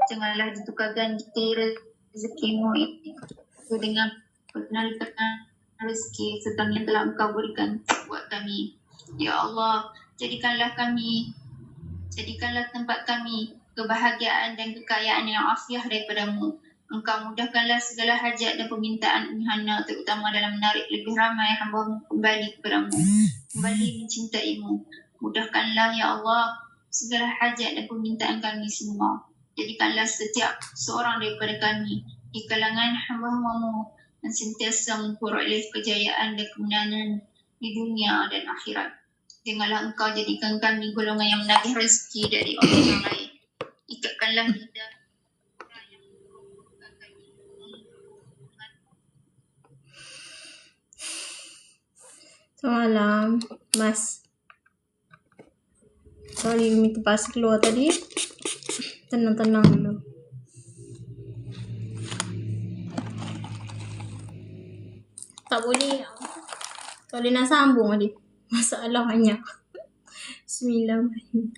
Janganlah ditukar ganti rezekimu itu dengan penalitan rezeki serta yang telah Engkau berikan buat kami. Ya Allah, jadikanlah tempat kami kebahagiaan dan kekayaan yang afiah daripada-Mu. Engkau mudahkanlah segala hajat dan permintaan Hana, terutama dalam menarik lebih ramai hamba-Mu kembali kepada-Mu, kembali mencintai-Mu. Mudahkanlah ya Allah segala hajat dan permintaan kami semua. Jadikanlah setiap seorang daripada kami di kalangan hamba-Mu dan sentiasa memperoleh kejayaan dan kemenangan di dunia dan akhirat. Janganlah Engkau jadikan kami golongan yang menagih rezeki dari orang yang lain. Ikatkanlah lidah yang Engkau buatkan kami. Semalam, Mas. Sorry, Umi terpaksa keluar tadi. Tenang-tenang dulu. Tak boleh nak sambung tadi. Masalah banyak. Bismillahirrahmanirrahim.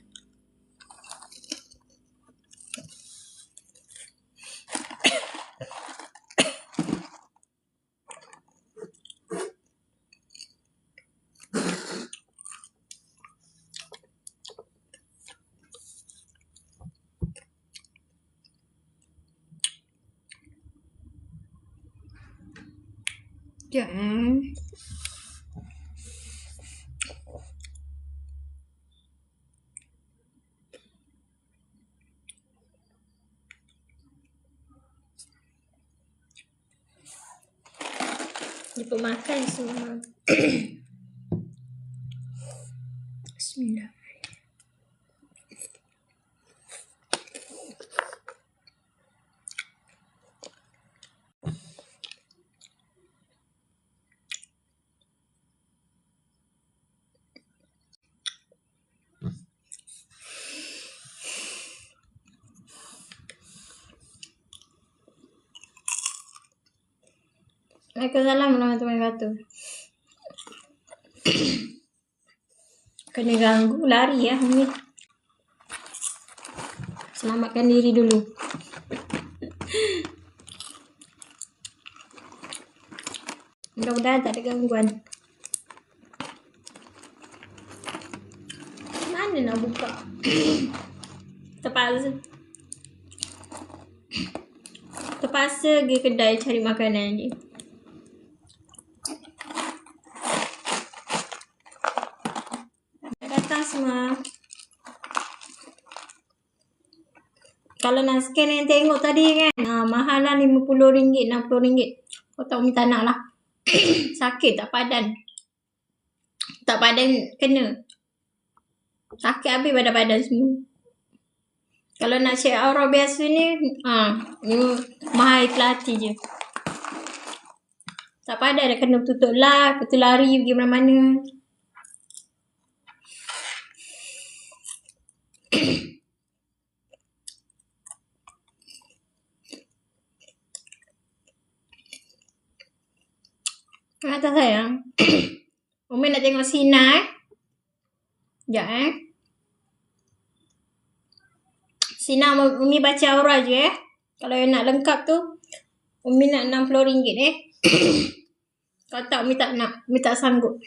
Sekejap Lupa makan semua. Bismillah. Waalaikumsalam warahmatullahi wabarakatuh. Kena ganggu, lari ya ni. Selamatkan diri dulu. Mudah-mudahan tak ada gangguan. Mana nak buka? Terpaksa pergi kedai cari makanan je. Datang semua. Kalau nak scan yang tengok tadi kan, mahal lah RM50, RM60. Kau tak minta nak lah. Sakit tak padan. Tak padan kena. Sakit habis badan-badan semua. Kalau nak check aura biasa ni, ni mahal pelati je. Tak padan dah kena tutup live, lepas tu lari pergi mana-mana. Kata sayang. Umi nak tengok Sina Sekejap Sina, Umi baca aura je Kalau yang nak lengkap tu, Umi nak RM60 Kalau tak, Umi tak nak. Umi tak sanggup.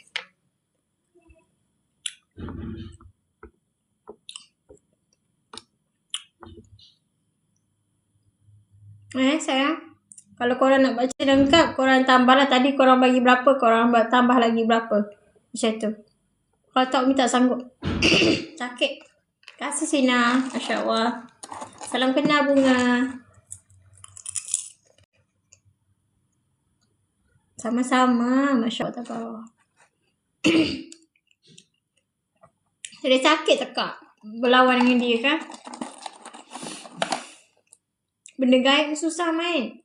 Sayang. Kalau korang nak baca lengkap, korang tambahlah. Tadi korang bagi berapa, korang tambah lagi berapa. Macam tu. Kalau tak, Umi tak sanggup. Sakit. Terima kasih Sina. Masya Allah. Salam kenal Bunga. Sama-sama. Masya Allah. Tak Dia sakit tak kak? Berlawan dengan dia kan? Benda gaib susah main.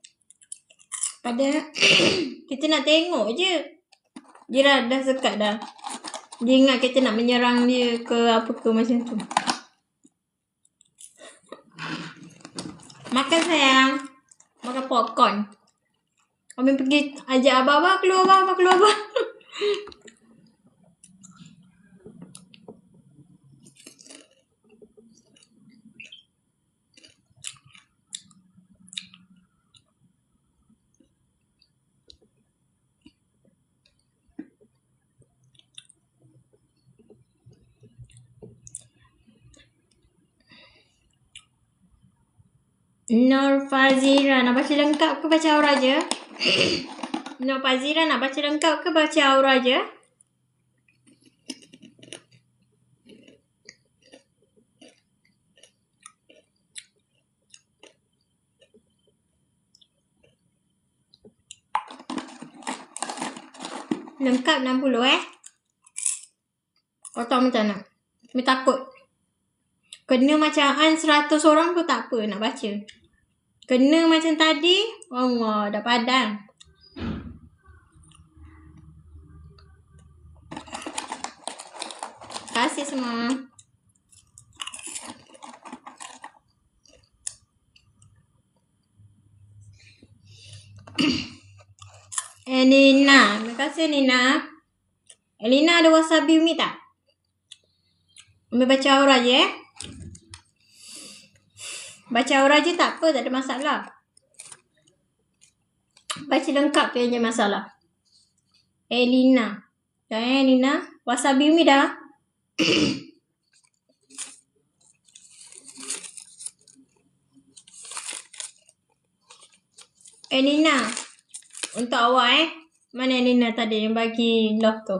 Pada kita nak tengok je. Dia dah sekat dah. Dia ingat kita nak menyerang dia ke apa ke macam tu. Makan sayang. Makan popcorn. Kami pergi ajak abang-abang keluar. Nur Fazira, nak baca lengkap ke baca aura je? Nur Fazira, nak baca lengkap ke baca aura je? Lengkap 60 Kau tahu macam mana? Kami takut. Kena macam An 100 orang pun tak apa nak baca. Kena macam tadi, Allah dah padang. Terima kasih semua. Elina, terima kasih Elina. Elina ada wasabi umi tak? Umi baca aura je Baca aura je tak apa, tak ada masalah. Baca lengkap tu yang je masalah. Elina. Elina, wasabi umi dah. Elina. Untuk awak mana Elina tadi yang bagi love tu?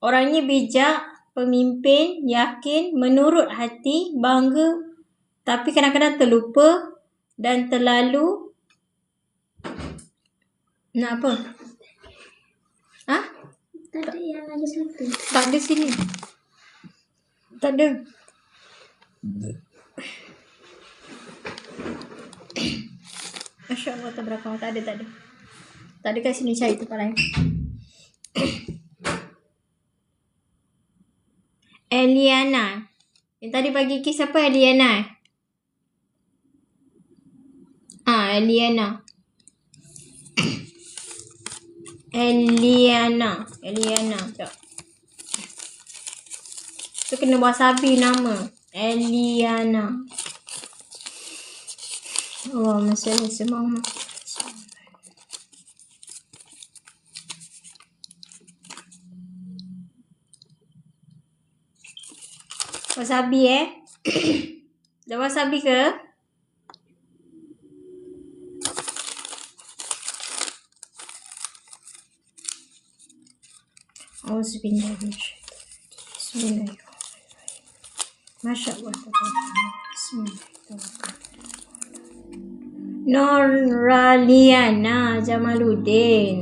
Orangnya bijak, pemimpin, yakin, menurut hati, bangga, tapi kadang-kadang terlupa dan terlalu nak apa? Ha? Tak ada yang lagi satu. Tak ada sini. Tak ada. Masya Allah, tabarakallah. Tak ada. Tak ada kat sini, cari tempat lain. Eliana. Yang tadi bagi kisah apa Eliana? Eliana. Sekejap. Tu kena wasabi nama. Eliana. Oh, masih ada semangat. Wasabi Dah wasabi ke? Bismillahirrahmanirrahim. Masya Allah. Bismillahirrahmanirrahim. Nuraliana Jamaluddin.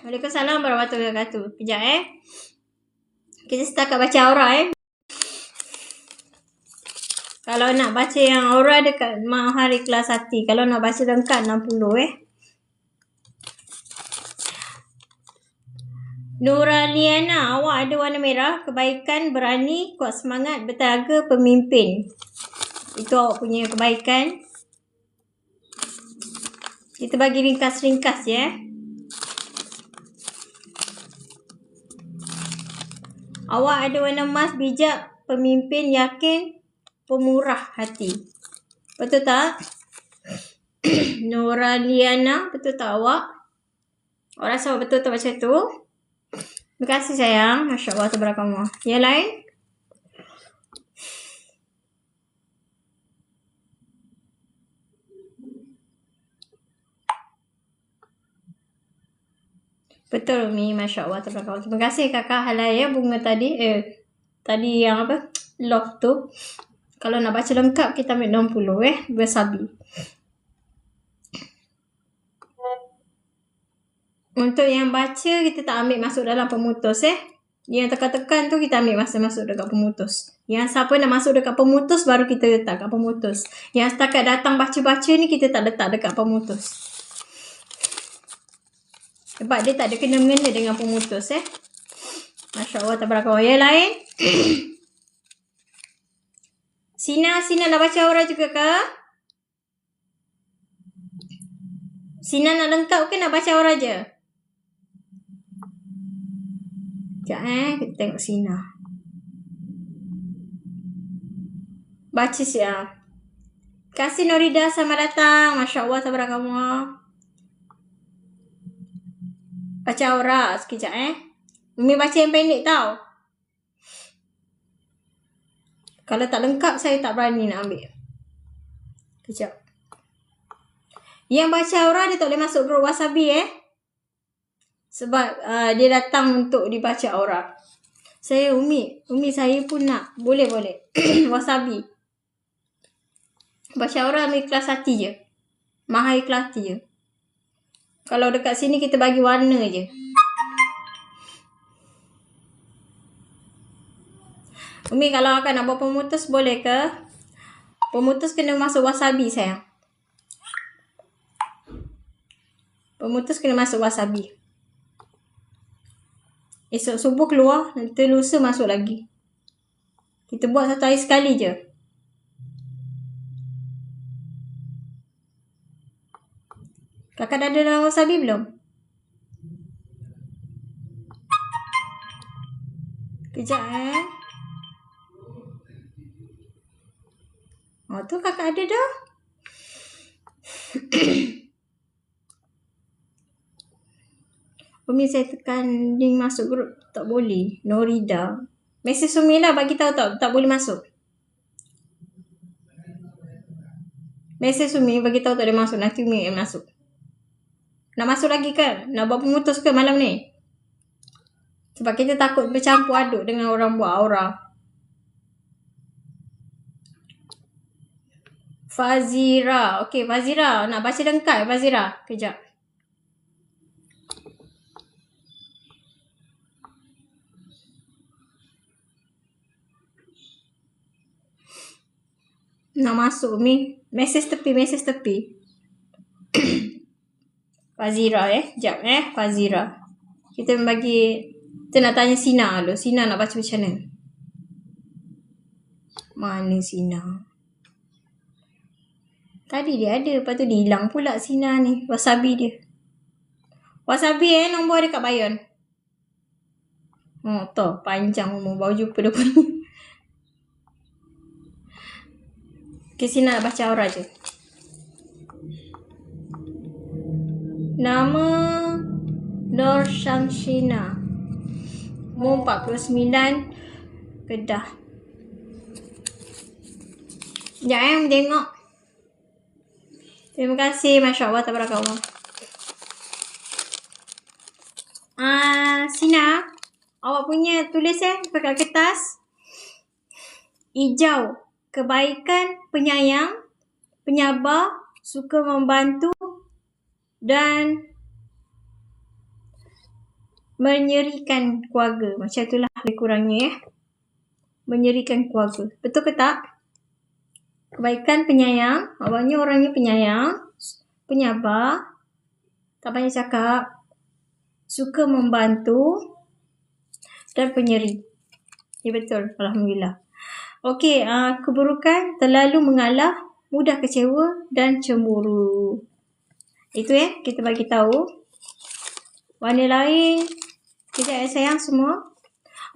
Waalaikumsalam warahmatullahi wabarakatuh. Kejap Kita setakat baca aura Kalau nak baca yang aura dekat Mahari Kelas Hati. Kalau nak baca lengkap 60 Nuraliana, awak ada warna merah, kebaikan, berani, kuat semangat, bertenaga, pemimpin. Itu awak punya kebaikan. Kita bagi ringkas-ringkas Awak ada warna emas, bijak, pemimpin, yakin, pemurah hati. Betul tak? Nuraliana, betul tak awak? Awak rasa awak betul tak macam tu? Terima kasih sayang. Masya Allah, tabarakallah. Yang lain? Betul Umi, Masya Allah, tabarakallah. Terima kasih kakak Halaya bunga tadi. Tadi yang apa? Love tu. Kalau nak baca lengkap kita ambil 60 bersabi. Untuk yang baca kita tak ambil masuk dalam pemutus Yang tekan-tekan tu kita ambil masuk dekat pemutus. Yang siapa nak masuk dekat pemutus baru kita letak kat pemutus. Yang setakat datang baca-baca ni kita tak letak dekat pemutus. Sebab dia tak ada kena-mengena dengan pemutus Masya Allah, tabarakallah. Yang lain? Sina nak baca aura juga ke? Sina nak lengkap ke nak baca aura je? Sekejap kita tengok Sina. Baca siap. Kasih Norida, selamat datang. Masya Allah, tabarakallah. Baca aura sekejap Umi baca yang pendek tau. Kalau tak lengkap saya tak berani nak ambil. Kejap. Yang baca aura dia tak boleh masuk grup Wasabi sebab dia datang untuk dibaca aura. Saya Umi saya pun nak. Boleh. Wasabi. Baca aura ambil kelas hati je. Mahal kelas hati je. Kalau dekat sini kita bagi warna je. Umi kalau akan nak buat pemutus boleh ke? Pemutus kena masuk Wasabi sayang. Pemutus kena masuk Wasabi. Esok subuh keluar, nanti lusa masuk lagi. Kita buat satu hari sekali je. Kakak dah ada dalam Wasabi belum? Kejap tu kakak ada dah. Umi saya tekan link masuk grup tak boleh. Norida. Mesej Umi lah bagi tahu tak boleh masuk. Mesej Umi bagi tahu tak boleh masuk. Nanti Umi masuk. Nak masuk lagi kan? Nak buat pemutus ke malam ni? Sebab kita takut bercampur aduk dengan orang buat aura. Fazira. Okey, Fazira. Nak baca lengkap Fazira? Kejap. Nak masuk Umi. Mesej tepi. Fazira Sekejap Fazira. Kita nak tanya Sina dulu. Sina nak baca macam mana? Mana Sina? Tadi dia ada. Lepas tu dia hilang pula Sina ni. Wasabi dia. Wasabi nombor dia kat Bayon. Oh tu. Panjang umur. Baru jumpa dia pun. Okay, Sina nak baca aura je. Nama Nur Syamsina. Umur 49. Kedah. Sekejap tengok. Terima kasih. Masya Allah. Tabarakallah. Sina. Awak punya tulis pakai kertas. Hijau. Kebaikan, penyayang, penyabar, suka membantu dan menyerikan keluarga. Macam itulah lebih kurangnya Menyerikan keluarga. Betul ke tak? Kebaikan, penyayang. Awaknya orangnya penyayang, penyabar, tak banyak cakap, suka membantu dan penyeri. Ya betul. Alhamdulillah. Okey, keburukan, terlalu mengalah, mudah kecewa dan cemburu. Itu kita bagi tahu. Warna lain, kejap sayang semua.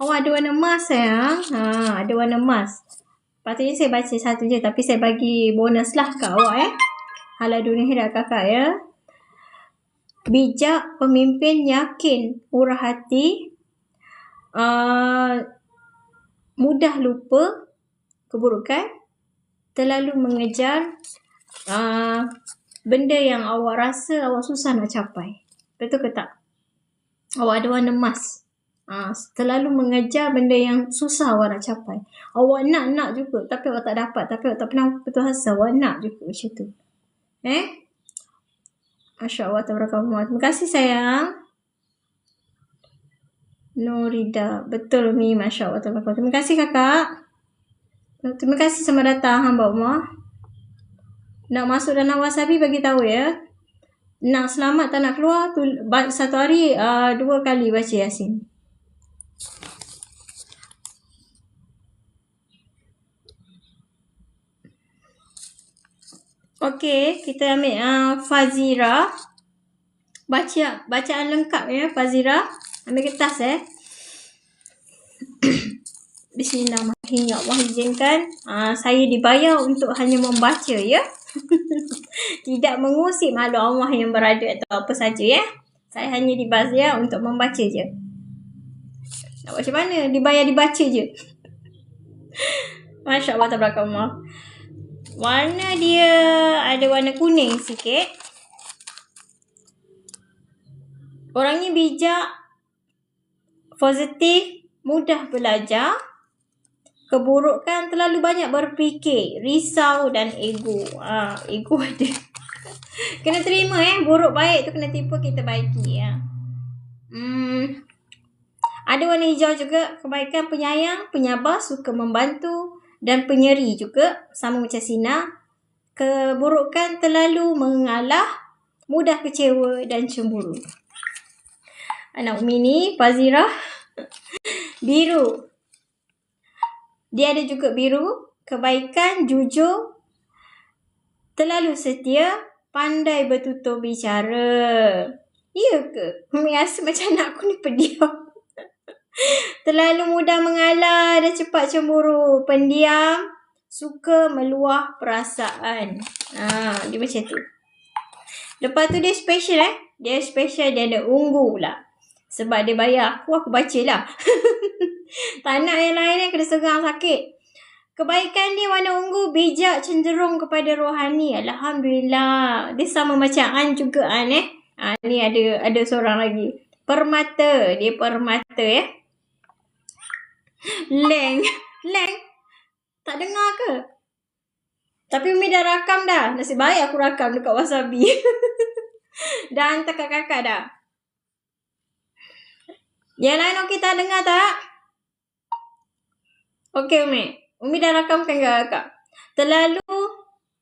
Awak ada warna emas sayang. Ada warna emas. Patutnya saya baca satu je, tapi saya bagi bonus lah kat awak Halal dunia akhirat kakak Bijak, pemimpin, yakin, murah hati, mudah lupa keburukan, terlalu mengejar benda yang awak rasa awak susah nak capai. Betul ke tak? Awak ada warna emas. Terlalu mengejar benda yang susah awak nak capai. Awak nak juga, tapi awak tak dapat. Tapi awak tak pernah betul hasa. Awak nak juga macam tu. Masya Allah. Tabarakallah. Terima kasih sayang. Norida. Betul Mi. Masya Allah. Tabarakallah. Terima kasih kakak. Terima kasih sama datang hamba Allah. Nak masuk dalam Wasabi bagi tahu Nak selamat tak nak keluar satu hari 2 kali baca Yasin. Okey, kita ambil Fazira. Bacaan lengkap Fazira. Ambil kertas Bismillahirrahmanirrahim. Ya Allah izinkan saya dibayar untuk hanya membaca Tidak mengusik makhluk Allah yang berada atau apa saja Saya hanya dibayar untuk membaca je. Nak buat macam mana? Dibayar dibaca je. Masya Allah tabarakallah. Warna dia ada warna kuning sikit. Orangnya bijak, positif, mudah belajar. Keburukan terlalu banyak berfikir, risau dan ego. Ego ada. Kena terima buruk baik tu kena tipu kita baiki ya. Ada warna hijau juga, kebaikan, penyayang, penyabar, suka membantu dan penyeri juga, sama macam Sina. Keburukan terlalu mengalah, mudah kecewa dan cemburu. Anak Umi ni, Fazira, biru. Dia ada juga biru, kebaikan, jujur, terlalu setia, pandai bertutur bicara. Ya ke? Umi rasa macam anak aku ni pendiam. Terlalu mudah mengalah dan cepat cemburu, pendiam, suka meluah perasaan. Dia macam tu. Lepas tu dia special Dia special, dia ada ungu pula. Sebab dia bayar aku baca lah. Tak nak yang lain kena segang sakit. Kebaikan dia warna ungu, bijak, cenderung kepada rohani. Alhamdulillah. Dia sama macam An juga ni ada seorang lagi. Permata. Dia permata Leng. Tak dengar ke? Tapi Umi dah rakam dah. Nasib baik aku rakam dekat Wasabi. Dah hantar kat kakak dah. Yang lain okey tak dengar tak? Okey Umi dah rakamkan ke kakak? Terlalu,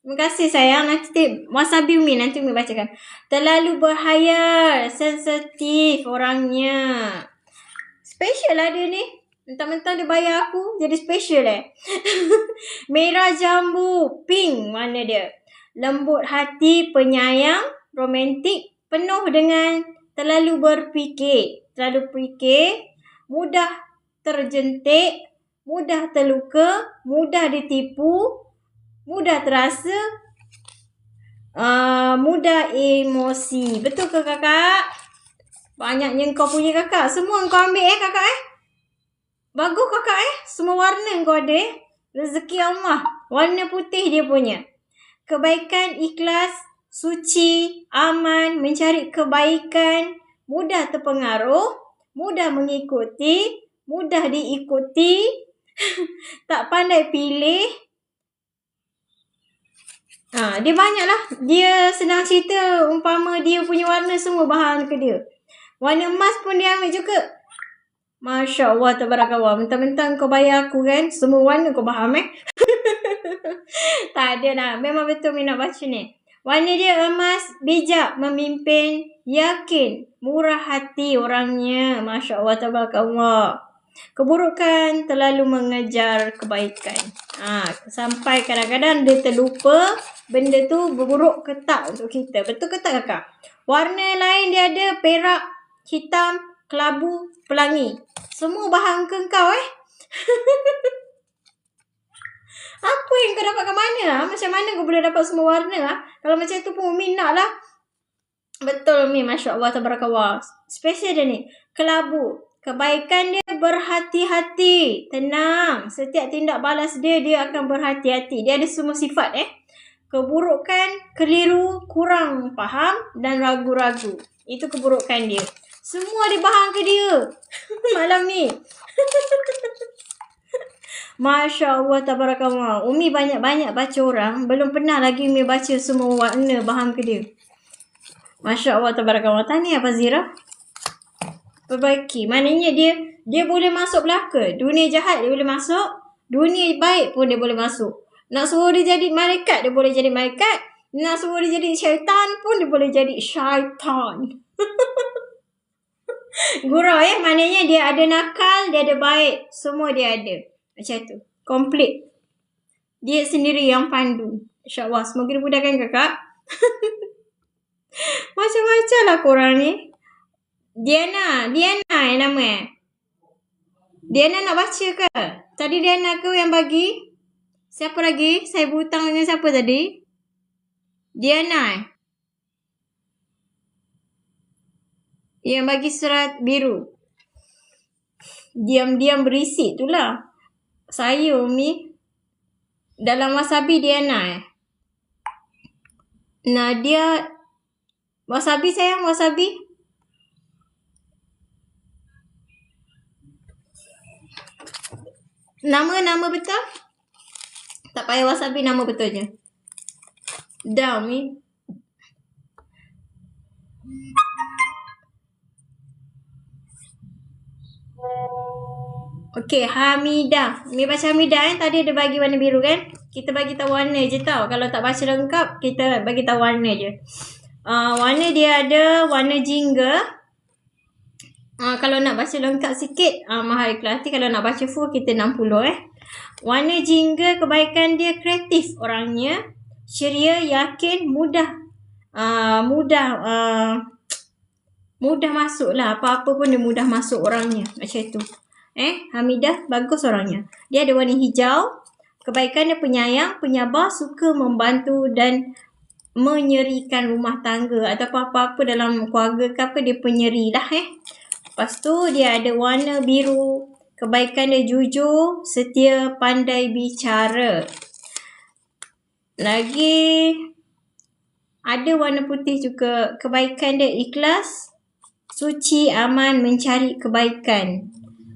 terima kasih sayang. Nanti Wasabi Umi bacakan. Terlalu berhayal, sensitif orangnya. Special lah dia ni. Mentang-mentang dia bayar aku, jadi special Merah jambu, pink warna dia. Lembut hati, penyayang, romantik, penuh dengan terlalu berfikir. Mudah terjentik, mudah terluka, mudah ditipu, mudah terasa, mudah emosi. Betul ke kakak? Banyaknya kau punya kakak. Semua kau ambil kakak Bagus kakak Semua warna kau ada Rezeki Allah. Warna putih dia punya. Kebaikan, ikhlas, suci, aman, mencari kebaikan, mudah terpengaruh, mudah mengikuti, mudah diikuti, tak pandai pilih. Dia banyak lah. Dia senang cerita umpama dia punya warna semua bahan ke dia. Warna emas pun dia ambil juga. Masya Allah, tabarakallah. Mentang-mentang kau bayar aku kan, semua warna kau faham Tak ada lah. Memang betul nak baca ni. Warna dia emas, bijak, memimpin, yakin, murah hati orangnya. Masya Allah, tabarakallah. Keburukan terlalu mengejar kebaikan. Sampai kadang-kadang dia terlupa benda tu buruk ke tak untuk kita. Betul ke tak kakak? Warna lain dia ada perak, hitam, kelabu, pelangi. Semua bahan ke kau Apa yang kau dapat kat mana? Macam mana kau boleh dapat semua warna? Kalau macam tu pun Umi nak lah. Betul Umi, Masya Allah, tabarakallah. Special dia ni. Kelabu. Kebaikan dia berhati-hati. Tenang. Setiap tindak balas dia akan berhati-hati. Dia ada semua sifat Keburukan, keliru, kurang faham dan ragu-ragu. Itu keburukan dia. Semua ada bahan ke dia. Malam ni. Masya Allah, tabarakallah. Umi banyak-banyak baca orang. Belum pernah lagi Umi baca semua warna bahan ke dia. Masya Allah, tabarakallah. Tahniah Fazira. Perbaiki. Maknanya dia boleh masuk belaka. Dunia jahat dia boleh masuk. Dunia baik pun dia boleh masuk. Nak suruh dia jadi malaikat, dia boleh jadi malaikat. Nak suruh dia jadi syaitan pun dia boleh jadi syaitan. Gurau maknanya dia ada nakal, dia ada baik. Semua dia ada. Macam tu. Komplit. Dia sendiri yang pandu. InsyaAllah. Semoga dimudahkan kakak. Macam-macam lah korang ni. Diana yang nama Diana nak baca ke? Tadi Diana ke yang bagi? Siapa lagi? Saya berhutang dengan siapa tadi? Diana yang bagi surat biru. Diam-diam berisik tu lah. Saya Umi. Dalam wasabi Diana Nadia. Wasabi sayang, wasabi. Nama betul? Tak payah wasabi, nama betulnya. Dami. Okey, Hamidah. Ni baca Hamidah tadi ada bagi warna biru kan? Kita bagi tahu warna je tau. Kalau tak baca lengkap, kita bagi tahu warna je. Warna dia ada warna jingga. Kalau nak baca lengkap sikit, Mahal Ikhlas. Kalau nak baca full, kita 60 Warna jingga, kebaikan dia kreatif orangnya. Ceria, yakin, mudah masuk lah. Apa-apa pun dia mudah masuk orangnya. Macam tu. Hamidah bagus orangnya. Dia ada warna hijau. Kebaikan dia penyayang, penyabar, suka membantu dan menyerikan rumah tangga atau apa-apa dalam keluarga ke apa, dia penyeri lah Lepas tu dia ada warna biru. Kebaikan dia jujur, setia, pandai bicara. Lagi ada warna putih juga. Kebaikan dia ikhlas, suci, aman, mencari kebaikan.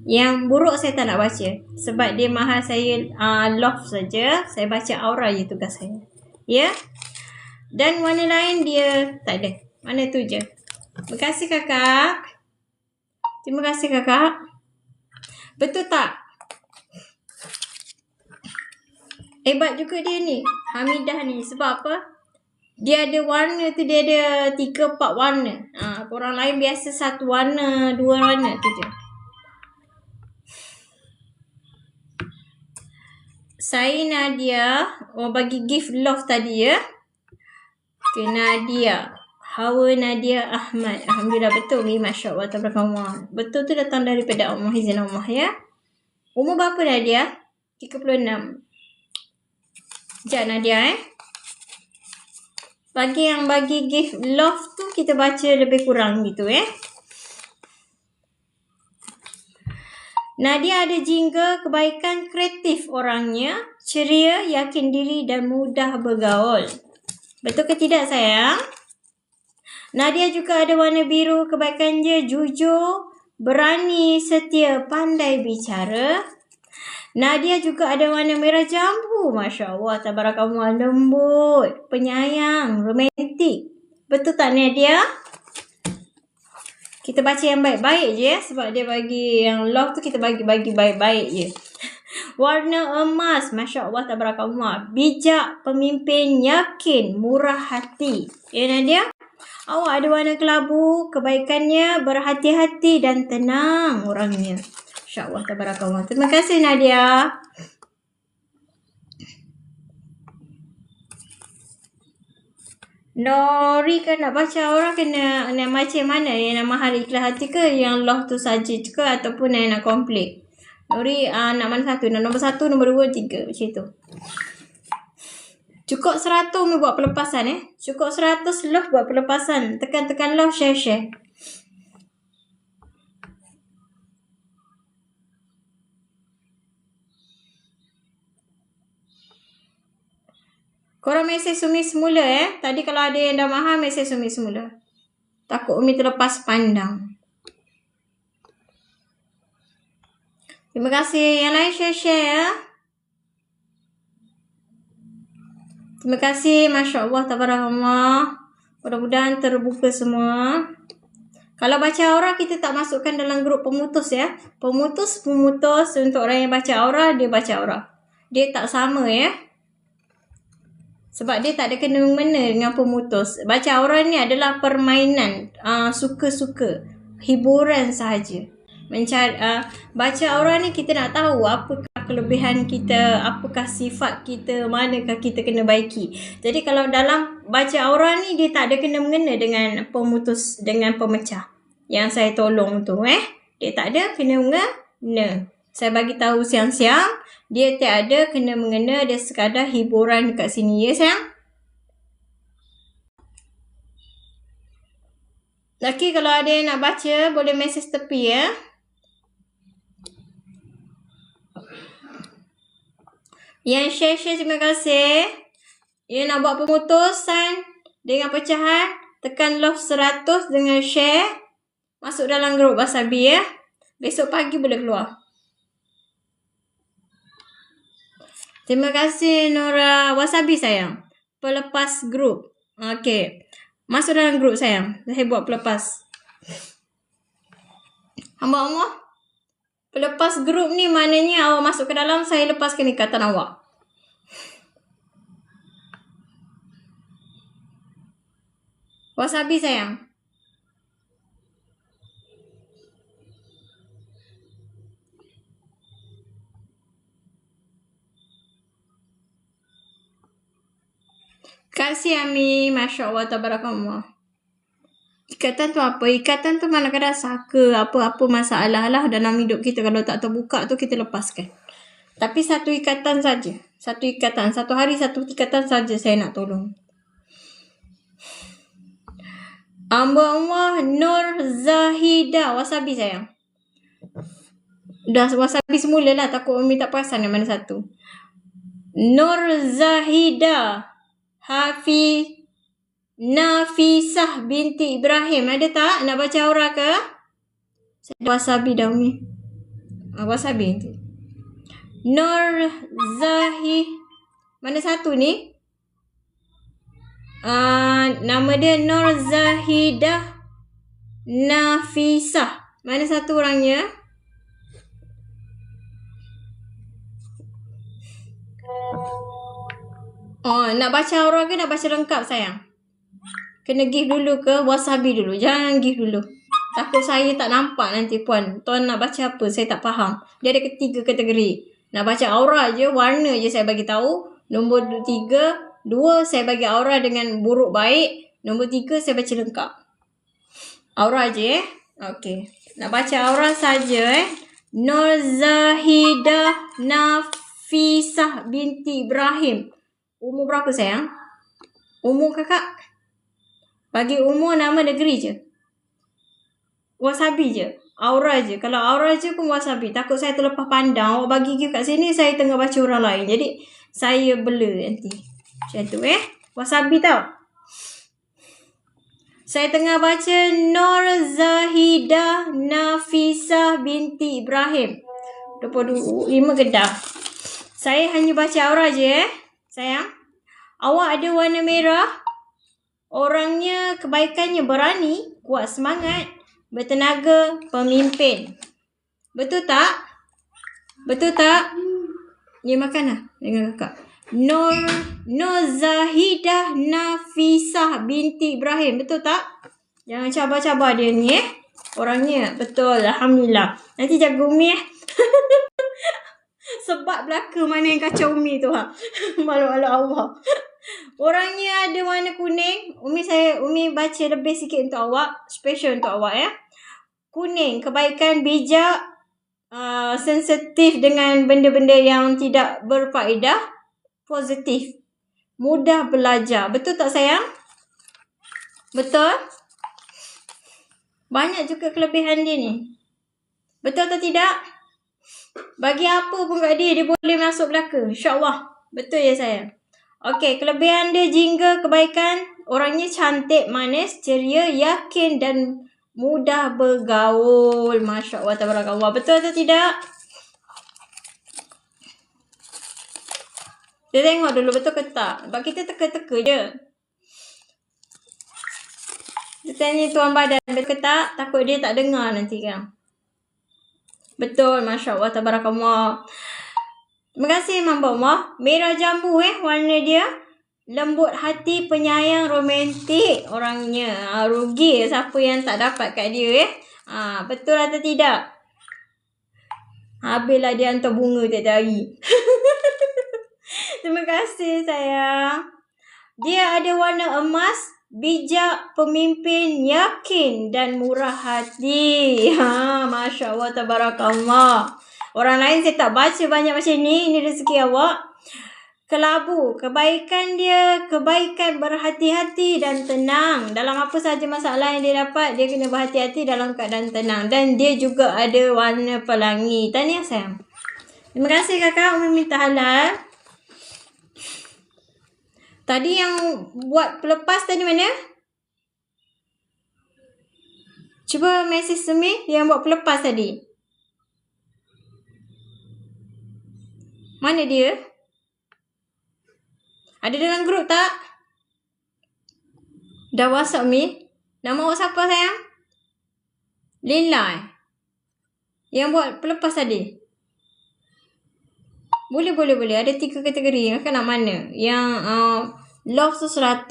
Yang buruk saya tak nak baca. Sebab dia mahal saya love saja. Saya baca aura je tugas saya. Ya. Dan warna lain dia tak ada. Mana tu je. Terima kasih kakak. Terima kasih kakak. Betul tak? Hebat juga dia ni. Hamidah ni. Sebab apa? Dia ada warna tu, dia ada 3-4 warna. Orang lain biasa 1 warna, 2 warna tu je. Saya Nadia. Bagi gift love tadi ya. Okay, Nadia. Hawa Nadia Ahmad. Alhamdulillah betul ni. Masya Allah. Tabarakallah. Betul tu datang daripada Allah. Izin Allah ya. Umur berapa Nadia? 36. Sekejap Nadia Bagi yang bagi gift love tu kita baca lebih kurang gitu Nadia ada jingga, kebaikan, kreatif orangnya, ceria, yakin diri dan mudah bergaul. Betul ke tidak sayang? Nadia juga ada warna biru, kebaikan dia jujur, berani, setia, pandai bicara. Nadia juga ada warna merah jambu. Masya Allah, tabarakallah, lembut, penyayang, romantik. Betul tak Nadia? Kita baca yang baik-baik je sebab dia bagi yang love tu kita bagi baik-baik je. Warna emas. Masya Allah, tabarakallah. Bijak, pemimpin, yakin, murah hati. Ya Nadia? Awak ada warna kelabu. Kebaikannya berhati-hati dan tenang orangnya. Masya Allah, tabarakallah. Terima kasih Nadia. Nori kan nak baca orang kena macam mana? Yang nak mahal ikhlas hati ke? Yang love tu saja ke? Ataupun yang nak komplit? Nori nak mana satu? Nombor 1, nombor 2, 3. Macam tu. Cukup 100 ni buat pelepasan Cukup 100 love buat pelepasan. Tekan love, share. Korang mesej Sumi semula Tadi kalau ada yang dah mahal, mesej Sumi semula. Takut Umi terlepas pandang. Terima kasih. Yang lain share Terima kasih. Masya Allah, tabarakallah. Mudah-mudahan terbuka semua. Kalau baca aura, kita tak masukkan dalam grup pemutus Pemutus untuk orang yang baca aura, dia baca aura. Dia tak sama Sebab dia tak ada kena-mengena dengan pemutus. Baca aura ni adalah permainan. Suka-suka. Hiburan sahaja. Baca aura ni kita nak tahu apakah kelebihan kita, apakah sifat kita, manakah kita kena baiki. Jadi kalau dalam baca aura ni, dia tak ada kena-mengena dengan pemutus, dengan pemecah. Yang saya tolong tu Dia tak ada kena-mengena. Saya bagi tahu siang-siang. Dia tak ada kena-mengena, dia sekadar hiburan dekat sini sayang. Laki kalau ada yang nak baca, boleh mesej tepi Yang share terima kasih. Yang nak buat pemutusan dengan pecahan, tekan love 100 dengan share. Masuk dalam grup Wasabi ya. Besok pagi boleh keluar. Terima kasih Nora. Wasabi sayang. Pelepas grup. Okey. Masuk dalam grup sayang. Saya buat pelepas. Hamba Allah. Pelepas grup ni maknanya awak masuk ke dalam, saya lepaskan ikatan awak. Wasabi sayang. Kasih Ami. Masya Allah. Tabarakallah. Ikatan tu apa? Ikatan tu mana kadang saka. Apa-apa masalah lah dalam hidup kita. Kalau tak terbuka tu kita lepaskan. Tapi satu ikatan saja. Satu ikatan. Satu hari satu ikatan saja saya nak tolong. Amba Allah Nur Zahida. Wasabi sayang. Dah wasabi semula lah. Takut Umi tak perasan yang mana satu. Nur Zahida Nafisah binti Ibrahim. Ada tak? Nak baca aura ke? Saya wasabi dah Umi. Wasabi tu. Nur mana satu ni? Nama dia Nur Zahidah Nafisah. Mana satu orangnya? Nak baca aura ke nak baca lengkap sayang? Kena give dulu ke wasabi dulu? Jangan give dulu. Takut saya tak nampak nanti puan. Tuan nak baca apa? Saya tak faham. Dia ada 3 kategori. Nak baca aura je, warna je saya bagi tahu. Nombor 3, 2 saya bagi aura dengan buruk baik. Nombor 3 saya baca lengkap. Aura je Okey. Nak baca aura saja Nur Zahidah Nafisah binti Ibrahim. Umur berapa sayang? Umur kakak? Bagi umur nama negeri je. Wasabi je. Aura je. Kalau aura je pun wasabi. Takut saya terlepas pandang. Awak bagi kat sini, saya tengah baca orang lain. Jadi, saya blur nanti. Macam tu Wasabi tau. Saya tengah baca Nur Zahidah Nafisah binti Ibrahim. 25 Kedah. Saya hanya baca aura je sayang. Awak ada warna merah. Orangnya kebaikannya berani, kuat semangat, bertenaga, pemimpin. Betul tak? Betul tak? Ni makan lah dengan kakak. Nur Zahidah Nafisah binti Ibrahim. Betul tak? Jangan cabar-cabar dia ni orangnya. Betul. Alhamdulillah. Nanti jaga Umi Sebab belaka mana yang kacau Umi tu Malu-malu Allah. Orangnya ada warna kuning. Umi baca lebih sikit untuk awak. Special untuk awak Kuning. Kebaikan, bijak, sensitif dengan benda-benda yang tidak berfaedah. Positif. Mudah belajar. Betul tak sayang? Betul? Banyak juga kelebihan dia ni. Betul atau tidak? Bagi apa pun kat dia boleh masuk belaka. InsyaAllah. Betul ya sayang? Okey, kelebihan dia jingga, kebaikan. Orangnya cantik, manis, ceria, yakin dan mudah bergaul. Masya Allah, tabarakallah. Betul atau tidak? Dia tengok dulu betul ke tak. Sebab kita teka-teka je. Dia tanya tuan badan betul ke tak. Takut dia tak dengar nanti kan. Betul. Masya Allah, tabarakallah. Terima kasih Mamba Allah. Merah jambu warna dia. Lembut hati, penyayang, romantik orangnya. Rugi siapa yang tak dapat kat dia betul atau tidak? Habislah dia hantar bunga tiap hari. Terima kasih sayang. Dia ada warna emas, bijak, pemimpin, yakin dan murah hati. Masya Allah, tabarakallah. Orang lain saya tak baca banyak macam ni. Ini rezeki awak. Kelabu. Kebaikan dia. Kebaikan berhati-hati dan tenang. Dalam apa sahaja masalah yang dia dapat, dia kena berhati-hati dalam keadaan tenang. Dan dia juga ada warna pelangi. Tahniah sayang. Terima kasih kakak. Umi minta halal. Tadi yang buat pelepas tadi mana? Cuba mesej Sumi yang buat pelepas tadi. Mana dia? Ada dalam grup tak? Dah WhatsApp Mi. Nama awak siapa sayang? Lila Yang buat pelepas tadi. Boleh. Ada 3 kategori. Kakak nak mana? Yang love tu 100.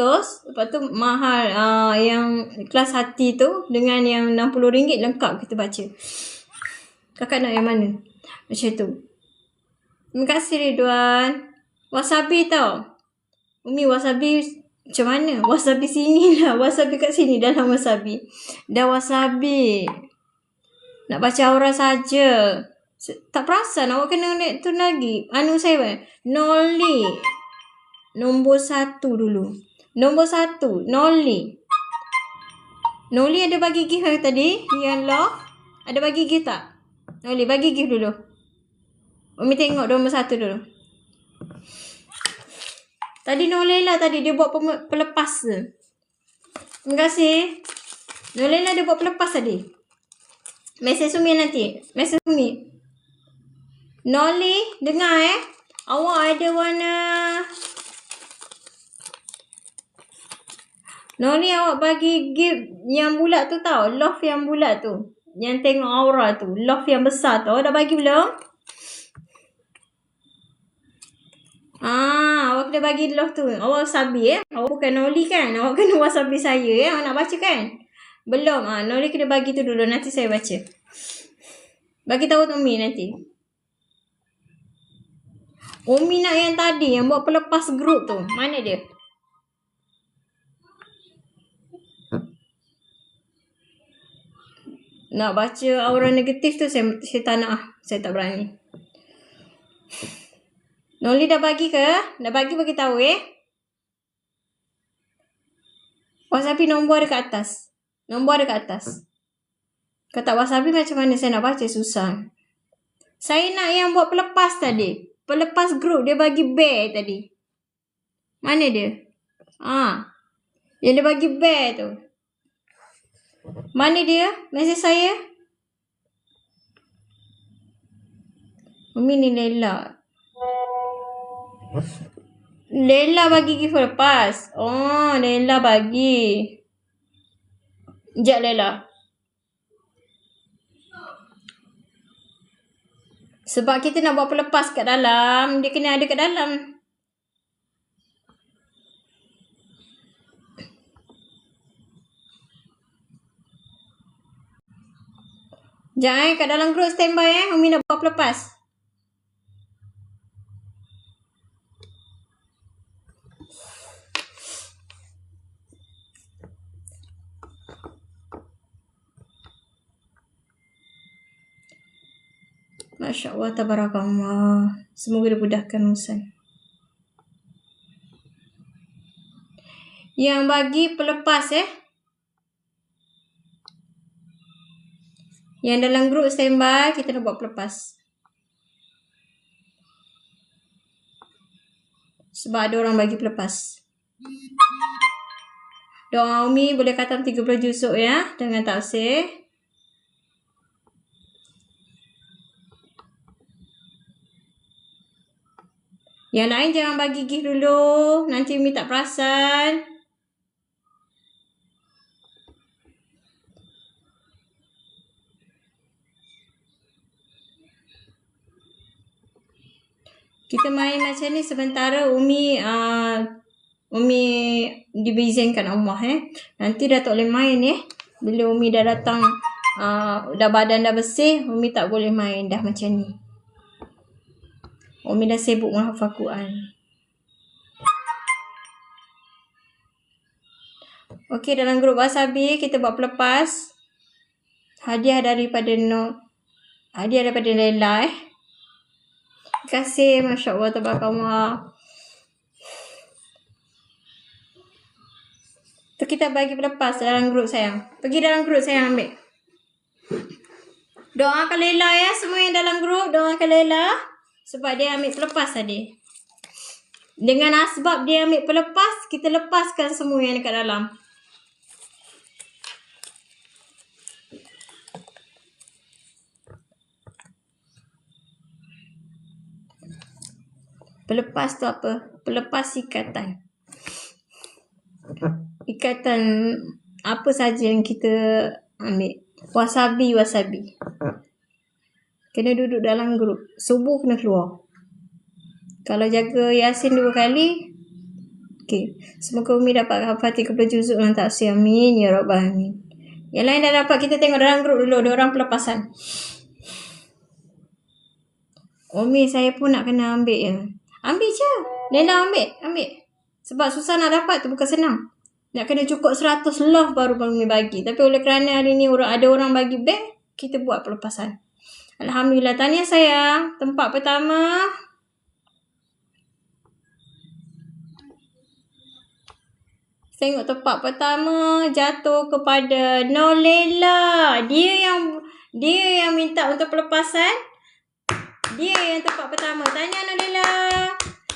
Lepas tu mahal yang kelas hati tu dengan yang RM60 lengkap kita baca. Kakak nak yang mana? Macam tu. Terima kasih Ridwan. Wasabi tau. Umi wasabi macam mana? Wasabi sini lah. Wasabi kat sini dalam wasabi. Dah wasabi. Nak baca aura saja. Tak perasan awak kena naik tu lagi. Saya Noli. Nombor 1 dulu. Nombor 1. Noli. Noli ada bagi gift tadi? Yang love. Ada bagi gift tak? Noli bagi gift dulu. Umi tengok nombor 1 dulu. Tadi Nolela tadi dia buat pelepas tu. Terima kasih. Nolela dia buat pelepas tadi. Mesej Sumi nanti. Mesej Sumi. Noli, dengar Awak ada warna. Noli awak bagi gift yang bulat tu tau. Love yang bulat tu. Yang tengok aura tu. Love yang besar tu. Awak dah bagi belum? Awak kena bagi love tu. Awak wasabi Awak bukan Noli kan? Awak kena wasabi saya Awak nak baca kan? Belum. Noli kena bagi tu dulu. Nanti saya baca. Bagi tahu Umi nanti. Umi nak yang tadi. Yang buat pelepas grup tu. Mana dia? Nak baca aura negatif tu saya tak nak. Saya tak berani. Noli dah bagi ke? Dah bagi tahu Wasabi nombor ada kat atas. Nombor ada kat atas. Kata wasabi macam mana saya nak baca? Susah. Saya nak yang buat pelepas tadi. Pelepas grup dia bagi bear tadi. Mana dia? Yang dia bagi bear tu. Mana dia? Mesej saya. Umi ni Lela. Lela bagi gift lepas. Lela bagi. Sekejap Lela. Sebab kita nak buat pelepas kat dalam. Dia kena ada kat dalam. Sekejap kat dalam grup standby Umi nak buat pelepas. Masya Allah, tabarakallah. Semoga dimudahkan urusan. Yang bagi pelepas Yang dalam grup standby, kita nak buat pelepas. Sebab ada orang bagi pelepas. Doa Umi boleh khatam 30 juzuk dengan tafsir. Yang lain jangan bagi gift dulu. Nanti Umi tak perasan. Kita main macam ni sementara Umi diizinkan Allah Nanti dah tak boleh main Bila Umi dah datang dah badan dah bersih, Umi tak boleh main dah macam ni. Umi dah sibuk menghafal Quran. Okey, dalam grup Wasabi kita buat pelepas. Hadiah daripada Lela Terima kasih, Masya Allah, tabarakallah. Tu kita bagi pelepas dalam grup sayang. Pergi dalam grup sayang ambil. Doakan Lela semua yang dalam grup, doakan Lela sebab dia ambil pelepas tadi. Dengan asbab dia ambil pelepas, kita lepaskan semua yang dekat dalam. Pelepas tu apa? Pelepas ikatan. Ikatan apa saja yang kita ambil. Wasabi. Kena duduk dalam grup. Subuh kena keluar. Kalau jaga Yasin 2 kali, okey. Semoga Umi dapat hafal 30 juzuk dan taksir. Amin ya rabbal alamin. Yang lain dah dapat, kita tengok dalam grup dulu. Ada orang pelepasan. Umi, saya pun nak kena ambil ya. Ambil je. Lela ambil. Sebab susah nak dapat tu, bukan senang. Nak kena cukup 100 love baru Umi bagi. Tapi oleh kerana hari ni ada orang bagi beg, kita buat pelepasan. Alhamdulillah. Tahniah sayang. Tempat pertama. Tengok tempat pertama jatuh kepada Nolela. Dia yang minta untuk pelepasan. Dia yang tempat pertama. Tahniah Nolela.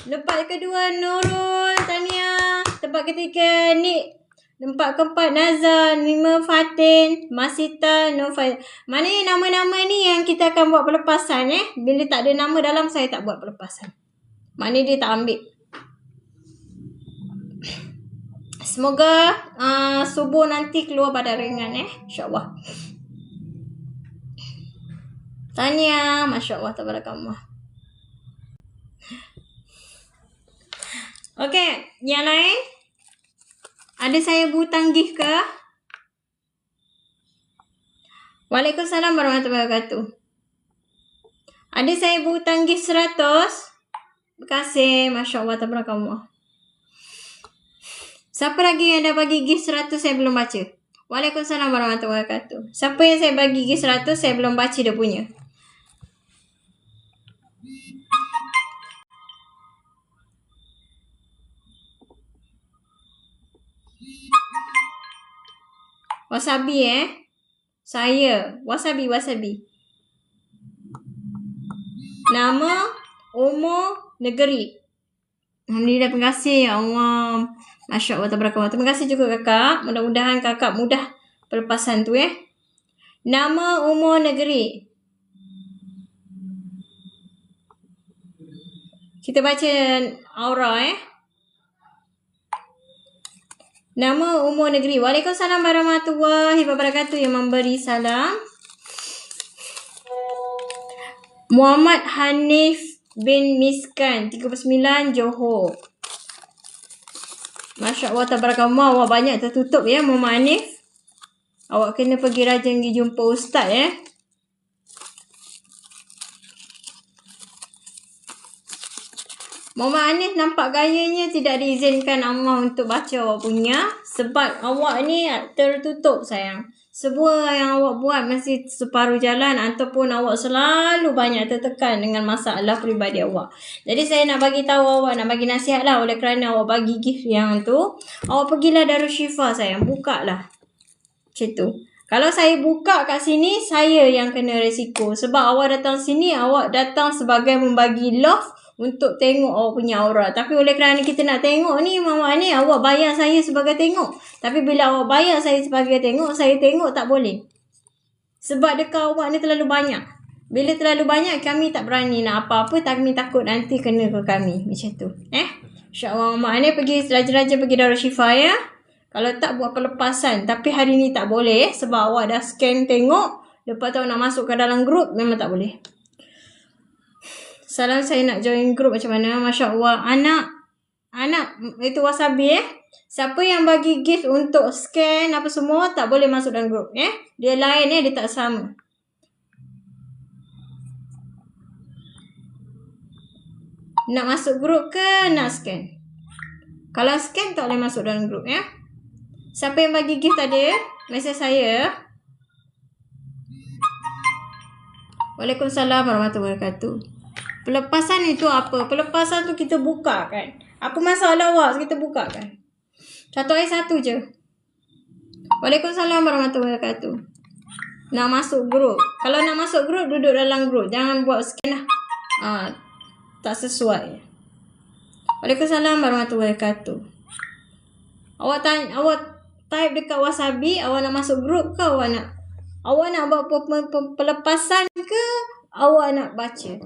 Tempat kedua Nurul. Tahniah. Tempat ketiga Nik. Tempat keempat Nazar. 5 Fatin. Masita. Nufai. Maknanya nama-nama ni yang kita akan buat pelepasan Bila tak ada nama dalam, saya tak buat pelepasan. Maknanya dia tak ambil. Semoga subuh nanti keluar badan ringan InsyaAllah. Tahniah. Masya Allah. Tabarakallah. Okey. Yang lain? Ada saya butang gift ke? Waalaikumsalam warahmatullahi wabarakatuh. Ada saya butang gift 100. Terima kasih. Masya Allah. Tabarakallah. Siapa lagi yang dah bagi gift 100 saya belum baca? Waalaikumsalam warahmatullahi wabarakatuh. Siapa yang saya bagi gift 100 saya belum baca dia punya. Wasabi Saya. Wasabi. Nama, umur, negeri. Alhamdulillah, terima kasih ya Allah. Masya Allah, tabarakallah. Terima kasih juga kakak. Mudah-mudahan kakak mudah pelepasan tu Nama, umur, negeri. Kita baca aura Nama, umur, negeri. Waalaikumsalam warahmatullahi wabarakatuh. Yang memberi salam Muhammad Hanif bin Miskan, 39, Johor. Masya Allah, tabarakallah. Awak banyak tertutup Muhammad Hanif. Awak kena pergi rajin pergi jumpa ustaz Muhammad Hanif nampak gayanya tidak diizinkan Allah untuk baca awak punya. Sebab awak ni tertutup sayang. Semua yang awak buat masih separuh jalan ataupun awak selalu banyak tertekan dengan masalah peribadi awak. Jadi saya nak bagi tahu awak, nak bagi nasihat lah oleh kerana awak bagi gift yang tu. Awak pergilah Darul Syifa sayang, buka lah. Macam tu. Kalau saya buka kat sini, saya yang kena resiko. Sebab awak datang sini, awak datang sebagai membagi love untuk tengok awak punya aura. Tapi oleh kerana kita nak tengok ni, Mama ni, awak bayar saya sebagai tengok. Tapi bila awak bayar saya sebagai tengok, saya tengok tak boleh. Sebab dekat awak ni terlalu banyak. Bila terlalu banyak, kami tak berani nak apa-apa. Kami takut nanti kena ke kami. Macam tu. InsyaAllah Mama ni pergi raja-raja pergi Darul Syifa Kalau tak buat pelepasan. Tapi hari ni tak boleh sebab awak dah scan tengok. Lepas tu nak masuk ke dalam grup, memang tak boleh. Salam, saya nak join grup macam mana? Masya Allah. Anak itu wasabi Siapa yang bagi gift untuk scan apa semua, tak boleh masuk dalam grup Dia lain dia tak sama. Nak masuk grup ke nak scan? Kalau scan tak boleh masuk dalam grup Siapa yang bagi gift tadi? Mesej saya. Waalaikumsalam warahmatullahi wabarakatuh. Pelepasan itu apa? Pelepasan tu kita buka kan. Apa masalah awak kita buka kan? Satu air satu je. Waalaikumsalam warahmatullahi wabarakatuh. Nak masuk grup. Kalau nak masuk grup, duduk dalam grup. Jangan buat scan lah. Tak sesuai. Waalaikumsalam warahmatullahi wabarakatuh. Awak type dekat Wasabi, awak nak masuk grup ke awak nak buat pelepasan ke awak nak baca?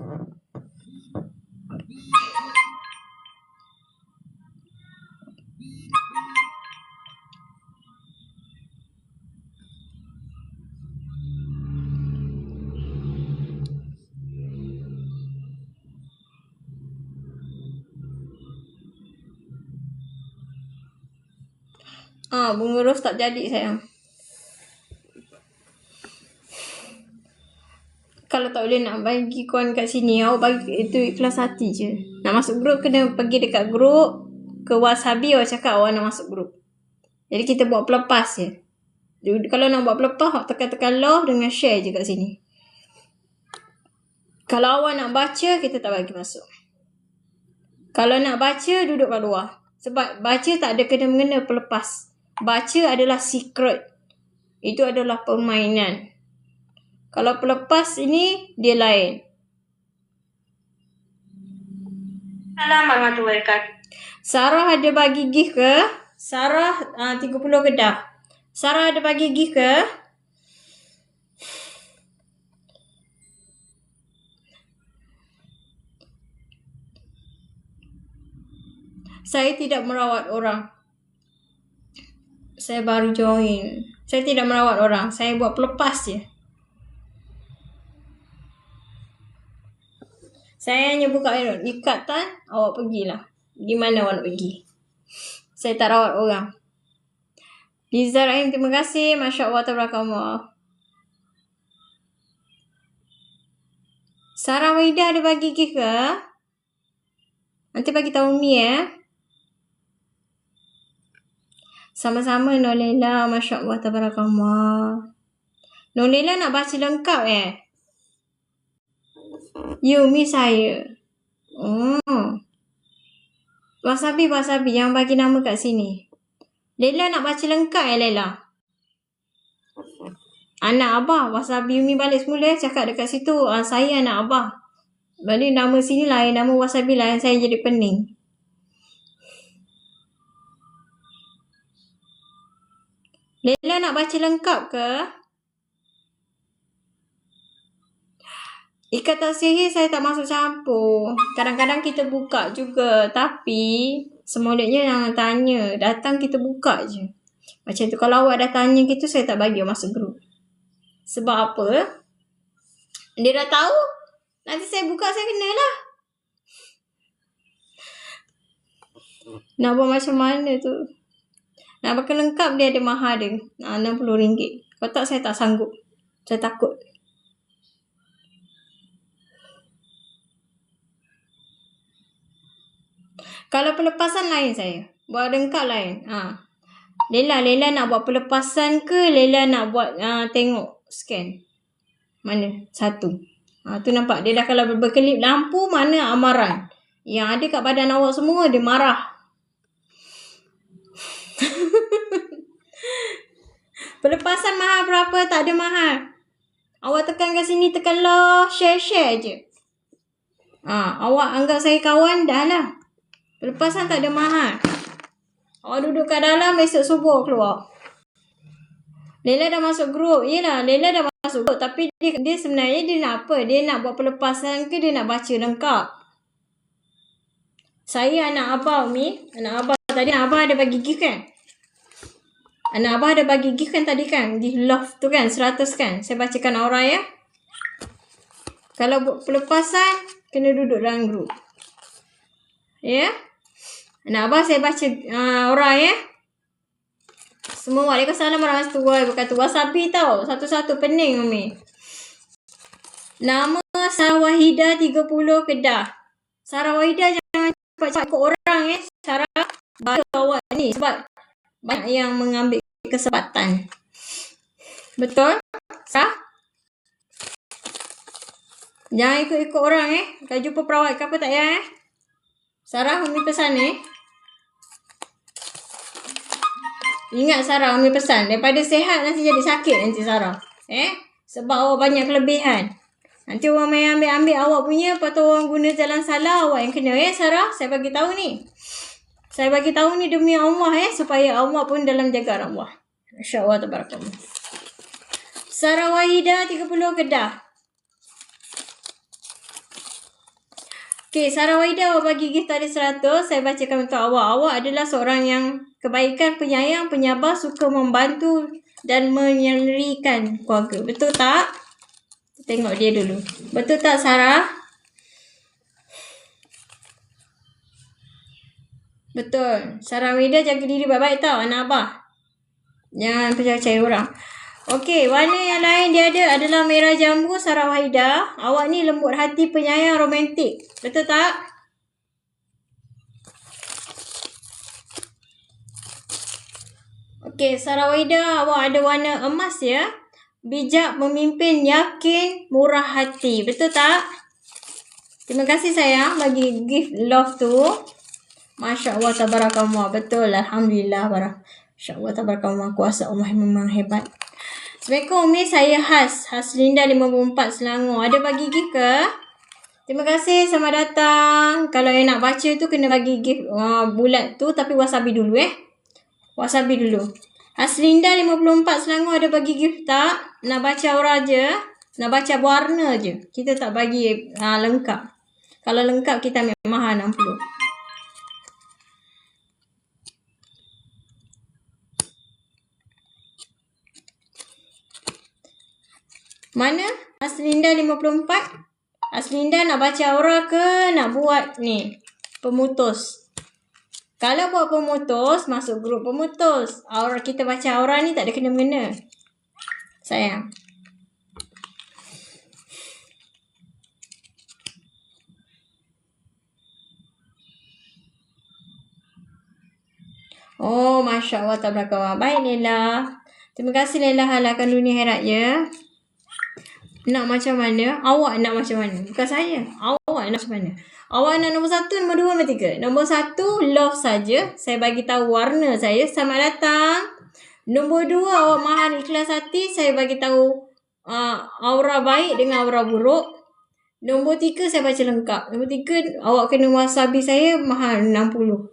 Bunga ros tak jadi sayang. Kalau tak boleh nak bagi kawan kat sini, awak bagi itu ikhlas hati je. Nak masuk grup kena pergi dekat grup ke Wasabi, awak cakap awak nak masuk grup. Jadi kita buat pelepas je. Kalau nak buat pelepas, awak tekan-tekan love dengan share je kat sini. Kalau awak nak baca, kita tak bagi masuk. Kalau nak baca, duduk kat luar. Sebab baca tak ada kena-mengena pelepas. Baca adalah secret. Itu adalah permainan. Kalau pelepas ini, dia lain. Assalamualaikum warahmatullahi wabarakatuh. Sarah ada bagi gift ke? Sarah 30 Kedah. Sarah ada bagi gift ke? Saya tidak merawat orang. Saya baru join. Saya tidak merawat orang. Saya buat pelepas je. Saya hanya buka ikatan, awak pergilah. Di mana awak nak pergi? Saya tak rawat orang. Liza Rahim, terima kasih. Masya Allah, tabarakallah. Sarah Wahida ada bagi gift ke? Nanti bagi tahu Umi Sama-sama Nolela, Masya Allah, tabarakallah. Nolela nak baca lengkap Umi saya. Wasabi yang bagi nama kat sini. Lela nak baca lengkap Lela? Anak Abah. Wasabi Umi balik semula cakap dekat situ. Saya anak Abah. Balik nama sini lain, nama Wasabi lain, saya jadi pening. Lela nak baca lengkap ke? Ikatan sihir saya tak masuk campur. Kadang-kadang kita buka juga. Tapi semulanya jangan tanya. Datang kita buka je. Macam tu. Kalau awak dah tanya gitu, saya tak bagi awak masuk grup. Sebab apa? Dia dah tahu. Nanti saya buka, saya kenalah. Nak buat macam mana tu? Nak pakai lengkap dia ada mahal dia. RM60. Kalau tak, saya tak sanggup. Saya takut. Kalau pelepasan lain saya. Buat lengkap lain. Lela nak buat pelepasan ke Lela nak buat tengok scan? Mana? Satu. Tu nampak. Dia dah kalau berkelip lampu mana amaran. Yang ada kat badan awak semua dia marah. Pelepasan mahal berapa? Tak ada mahal. Awak tekan kat sini, tekan love, share je. Awak anggap saya kawan dah lah. Pelepasan tak ada mahal. Awak duduk kat dalam, besok subuh keluar. Lela dah masuk grup. Yelah, Lela dah masuk grup. Tapi dia sebenarnya dia nak apa? Dia nak buat pelepasan ke dia nak baca lengkap? Saya anak Abah, Umi. Anak Abah tadi, anak Abah ada bagi gift kan? Anak Abah ada bagi gift kan tadi kan? Gift love tu kan? 100 kan? Saya bacakan aura ya. Kalau buat pelepasan, kena duduk dalam grup. Ya? Anak Abah saya baca aura ya. Semua waalaikumsalam warahmatullahi wabarakatuh. Wasabi tau. Satu-satu pening Umi. Nama Sarah Wahida 30 Kedah. Sarah Wahida jangan cepat-cepat ikut orang Sarah, baca awak ni sebab banyak yang mengambil kesempatan. Betul? Sarah? Jangan ikut-ikut orang Kalau jumpa perawat ke apa tak payah Sarah, Umi pesan Ingat Sarah, Umi pesan. Daripada sehat nanti jadi sakit nanti Sarah. Sebab awak banyak kelebihan. Nanti orang main ambil-ambil awak punya, lepas tu orang guna jalan salah, awak yang kena Sarah. Saya bagi tahu ni. Saya bagi tahu ni demi Allah supaya awak pun dalam jagaan Allah. Masya-Allah tabarakallah. Sarah Wahida 30 Kedah. Okey, Sarah Wahida awak bagi gift tadi 100. Saya bacakan untuk awak. Awak adalah seorang yang kebaikan, penyayang, penyabar, suka membantu dan menyerikan keluarga. Betul tak? Tengok dia dulu. Betul tak Sarah? Betul. Sarah Wahida jaga diri baik-baik tau anak abah. Jangan percaya orang. Okey, warna yang lain dia ada adalah merah jambu. Sarah Wahida, awak ni lembut hati, penyayang, romantik. Betul tak? Okey, Sarah Wahida, awak ada warna emas ya. Bijak, memimpin, yakin, murah hati. Betul tak? Terima kasih sayang bagi gift love tu. Masya Allah tabarakallah. Betul. Alhamdulillah. Masya Allah tabarakallah. Kuasa Allah memang hebat. Assalamualaikum Umi. Saya Haslinda 54 Selangor. Ada bagi gift ke? Terima kasih. Selamat datang. Kalau yang nak baca tu kena bagi gift bulat tu. Tapi wasabi dulu Wasabi dulu. Haslinda 54 Selangor ada bagi gift tak? Nak baca aura je. Nak baca warna je. Kita tak bagi lengkap. Kalau lengkap kita ambil mahal 60. Mana? Haslinda 54. Haslinda nak baca aura ke nak buat ni? Pemutus. Kalau buat pemutus, masuk grup pemutus. Aura kita baca aura ni tak ada kena-mengena. Sayang. Oh, Masya Allah tabarakallah. Baik Lela. Terima kasih Lela halalkan dunia akhirat ya. Nak macam mana? Awak nak macam mana? Bukan saya. Awak nak macam mana? Awak nak nombor 1, nombor 2, nombor 3. Nombor 1, love saja. Saya bagi tahu warna saya. Selamat datang. Nombor 2, awak mahal ikhlas hati. Saya bagi tahu aura baik dengan aura buruk. Nombor 3, saya baca lengkap. Nombor 3, awak kena wasabi saya mahal 60.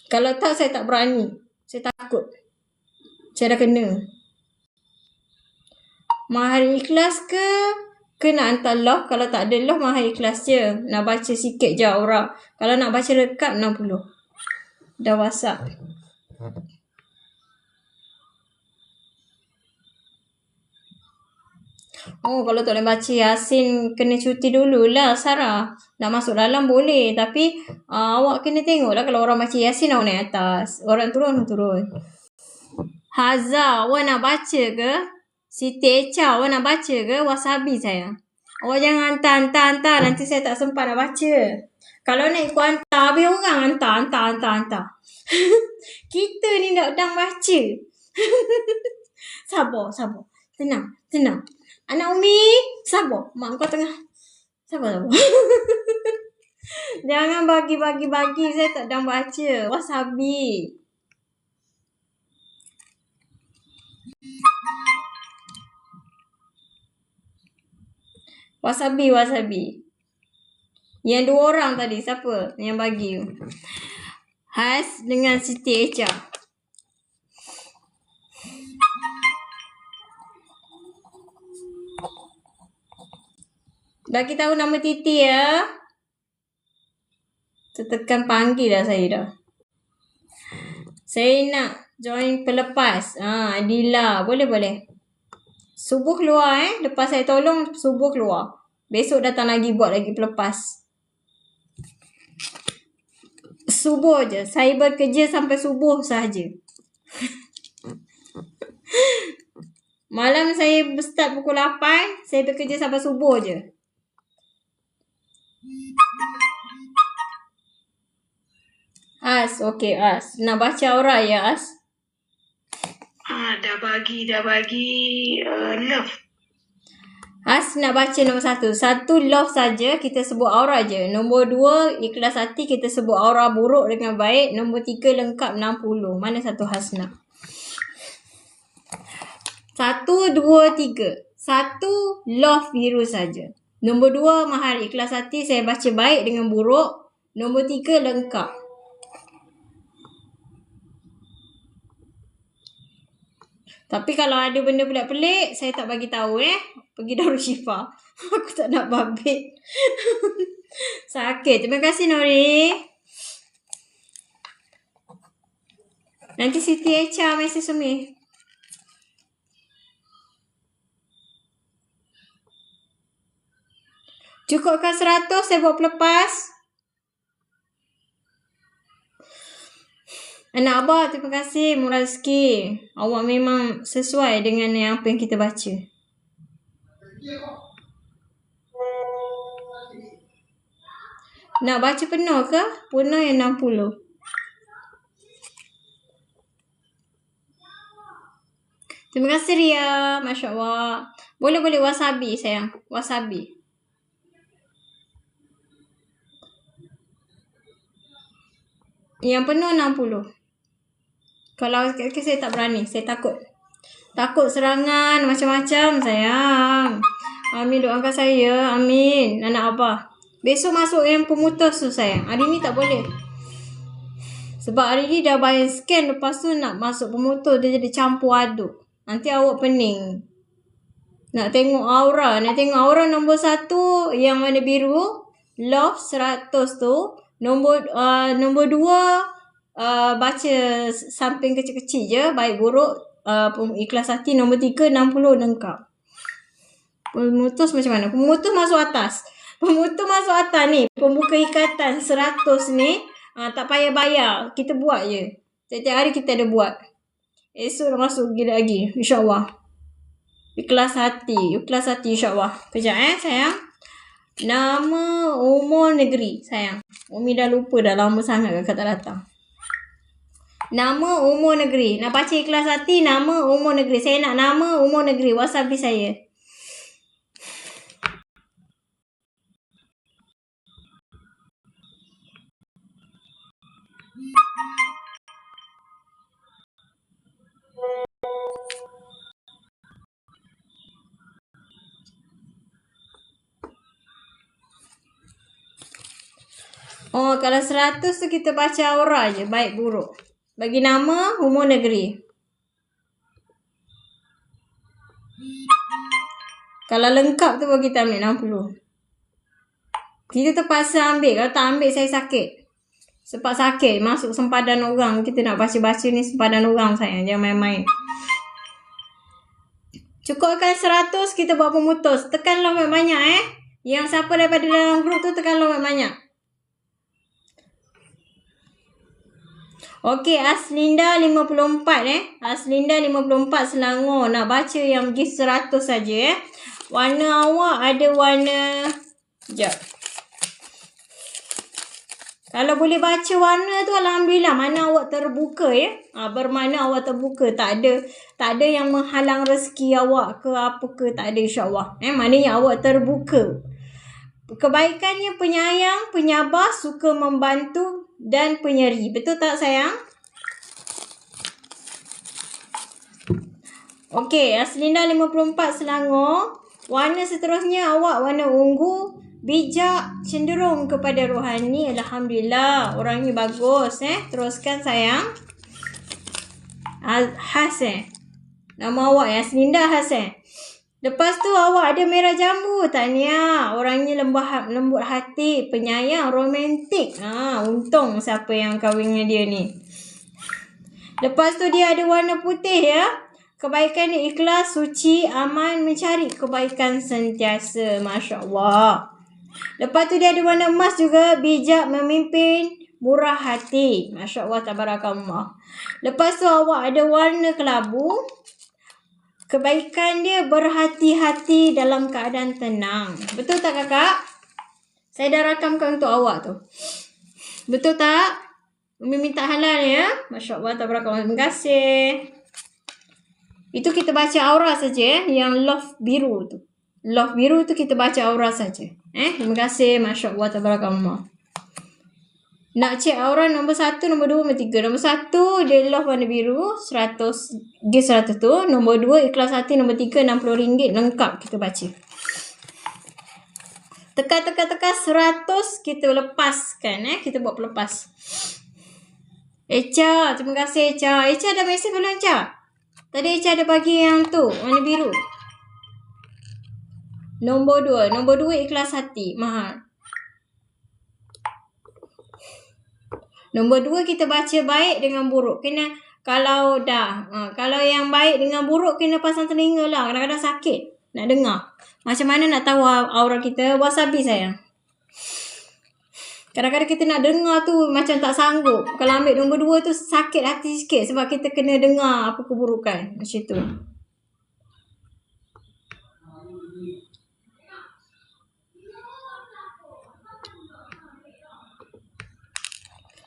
Kalau tak, saya tak berani. Saya takut. Saya dah kena. Mahal ikhlas ke? Kena hantar love. Kalau tak ada love, mahal ikhlas je. Nak baca sikit je aura. Kalau nak baca lengkap, 60. Dah WhatsApp. Oh, kalau tak boleh baca Yasin, kena cuti dululah Sarah. Nak masuk dalam boleh. Tapi awak kena tengok lah. Kalau orang baca Yasin, awak naik atas. Orang turun. Hazza, awak nak baca ke? Siti Echa, awak nak baca ke? Wasabi saya. Awak jangan hantar. Nanti saya tak sempat nak baca. Kalau nak ikut hantar, habis orang hantar. Kita ni nak sedang baca. Sabar. Tenang. Anak Umi, sabar. Mak kau tengah. Sabar. Jangan bagi. Saya tak sedang baca. Wasabi. Wasabi. Yang 2 orang tadi, siapa yang bagi? Has dengan Siti Echa. Bagi tahu nama Titi ya. Tertekan panggil dah saya dah. Saya nak join pelepas. Adila. Boleh. Subuh keluar Lepas saya tolong, subuh keluar. Besok datang lagi buat lagi pelepas. Subuh je. Saya bekerja sampai subuh sahaja. Malam saya start pukul 8. Saya bekerja sampai subuh je. As, okey As. Nak baca aura ya As? Dah bagi love. As nak baca nombor 1. 1 love saja, kita sebut aura je. Nombor 2 ikhlas hati, kita sebut aura buruk dengan baik. Nombor 3 lengkap 60. Mana satu Has nak? 1, 2, 3. Satu, love biru saja. Nombor 2, mahal ikhlas hati saya baca baik dengan buruk. Nombor 3, lengkap. Tapi kalau ada benda pelik-pelik, saya tak bagi tahu Pergi Darul Syifa. Aku tak nak babit. Sakit. Terima kasih Nori. Nanti Siti Echa mesej Umi. Cukupkan 100, saya buat pelepas. Anak Abah, terima kasih murah rezeki. Awak memang sesuai dengan apa yang kita baca. Nak baca penuh ke? Penuh yang 60. Terima kasih Ria. Masya Allah. Boleh wasabi sayang. Wasabi. Yang penuh 60. Kalau saya tak berani. Saya takut. Takut serangan macam-macam sayang. Amin, doakan saya. Amin. Anak Abah. Besok masuk yang pemutus tu sayang. Hari ni tak boleh. Sebab hari ni dah bayar scan. Lepas tu nak masuk pemutus. Dia jadi campur aduk. Nanti awak pening. Nak tengok aura. Nak tengok aura nombor 1. Yang warna biru. Love 100 tu. Nombor 2. Baca samping kecil-kecil je. Baik buruk. Ikhlas hati. Nombor 3. 60 lengkap. Pemutus macam mana? Pemutus masuk atas. Pemutus masuk atas ni. Pembuka ikatan 100 ni. Tak payah bayar. Kita buat je. Setiap hari kita ada buat. Esok dah masuk lagi. InsyaAllah. Ikhlas hati. Ikhlas hati insyaAllah. Kejap sayang. Nama, umur, negeri sayang. Umi dah lupa dah lama sangat kakak tak datang. Nama, umur, negeri. Nak baca ikhlas hati, nama, umur, negeri. Saya nak nama, umur, negeri. Wasabi saya. Oh, kalau 100 tu kita baca aura je. Baik buruk. Bagi nama, umur, negeri. Kalau lengkap tu baru kita ambil 60. Kita terpaksa ambil. Kalau tak ambil saya sakit. Sebab sakit. Masuk sempadan orang. Kita nak baca-baca ni sempadan orang sayang. Jangan main-main. Cukupkan 100 kita buat pemutus. Tekan lompat banyak Yang siapa daripada dalam grup tu tekan lompat banyak. Okey, Aslinda 54 Aslinda 54 Selangor. Nak baca yang gift 100 saja Warna awak ada warna. Sekejap. Kalau boleh baca warna tu alhamdulillah. Mana awak terbuka bermakna awak terbuka. Tak ada yang menghalang rezeki awak ke apa ke. Tak ada insyaAllah. Maknanya awak terbuka. Kebaikannya penyayang, penyabar, suka membantu dan penyeri. Betul tak sayang? Okey, Aslinda 54 Selangor. Warna seterusnya awak warna ungu. Bijak, cenderung kepada rohani. Alhamdulillah. Orangnya bagus Teruskan sayang. Has Nama awak Aslinda Has Lepas tu awak ada merah jambu. Tahniah. Orangnya lembut hati, penyayang, romantik. Untung siapa yang kahwin dengan dia ni. Lepas tu dia ada warna putih Kebaikan dia ikhlas, suci, aman, mencari kebaikan sentiasa. Masya Allah. Lepas tu dia ada warna emas juga. Bijak, memimpin, murah hati. Masya Allah, tabarakallah. Lepas tu awak ada warna kelabu. Kebaikan dia berhati-hati dalam keadaan tenang. Betul tak kakak? Saya dah rakamkan untuk awak tu. Betul tak? Umi minta halal Masya Allah, tabarakallah. Terima kasih. Itu kita baca aura saja Yang love biru tu. Love biru tu kita baca aura saja. Terima kasih. Masya Allah, tabarakallah. Nak cek aura nombor 1, nombor 2, nombor 3. Nombor 1 dia love warna biru 100 gift 100 tu. Nombor 2 ikhlas hati, nombor 3 RM60 lengkap kita baca. Tekan 100 kita lepaskan kita buat pelepas. Echa, terima kasih Echa. Echa dah mesej belum Echa? Tadi Echa ada bagi yang tu warna biru. Nombor 2 ikhlas hati, mahal. Nombor 2 kita baca baik dengan buruk. Kena kalau kalau yang baik dengan buruk kena pasang telinga lah. Kadang-kadang sakit nak dengar. Macam mana nak tahu aura kita? Wasabi sayang. Kadang-kadang kita nak dengar tu macam tak sanggup. Kalau ambil nombor 2 tu sakit hati sikit sebab kita kena dengar apa keburukan. Macam tu.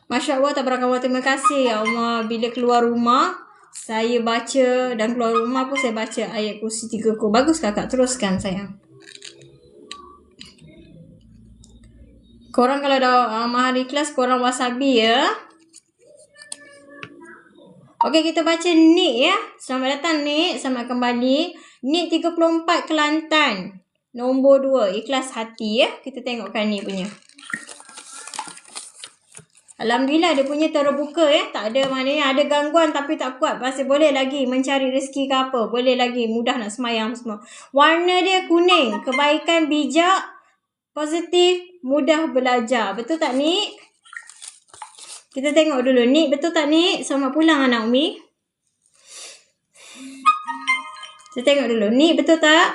Masya Allah, tabarakallah, terima kasih ya Allah. Bila keluar rumah, saya baca dan keluar rumah pun saya baca ayat kursi 3 ku. Bagus kakak, teruskan sayang. Korang kalau dah mahal ikhlas, korang wasabi ya. Okey, kita baca Nik ya. Selamat datang Nik, selamat kembali. Nik 34 Kelantan. Nombor 2, ikhlas hati ya. Kita tengokkan Nik punya. Alhamdulillah dia punya terbuka ya. Tak ada maknanya ada gangguan tapi tak kuat. Masih boleh lagi mencari rezeki ke apa. Boleh lagi mudah nak semayang semua. Warna dia kuning. Kebaikan, bijak, positif, mudah belajar. Betul tak Nik? Kita tengok dulu. Nik betul tak Nik? Selamat pulang anak Umi. Kita tengok dulu. Nik betul tak?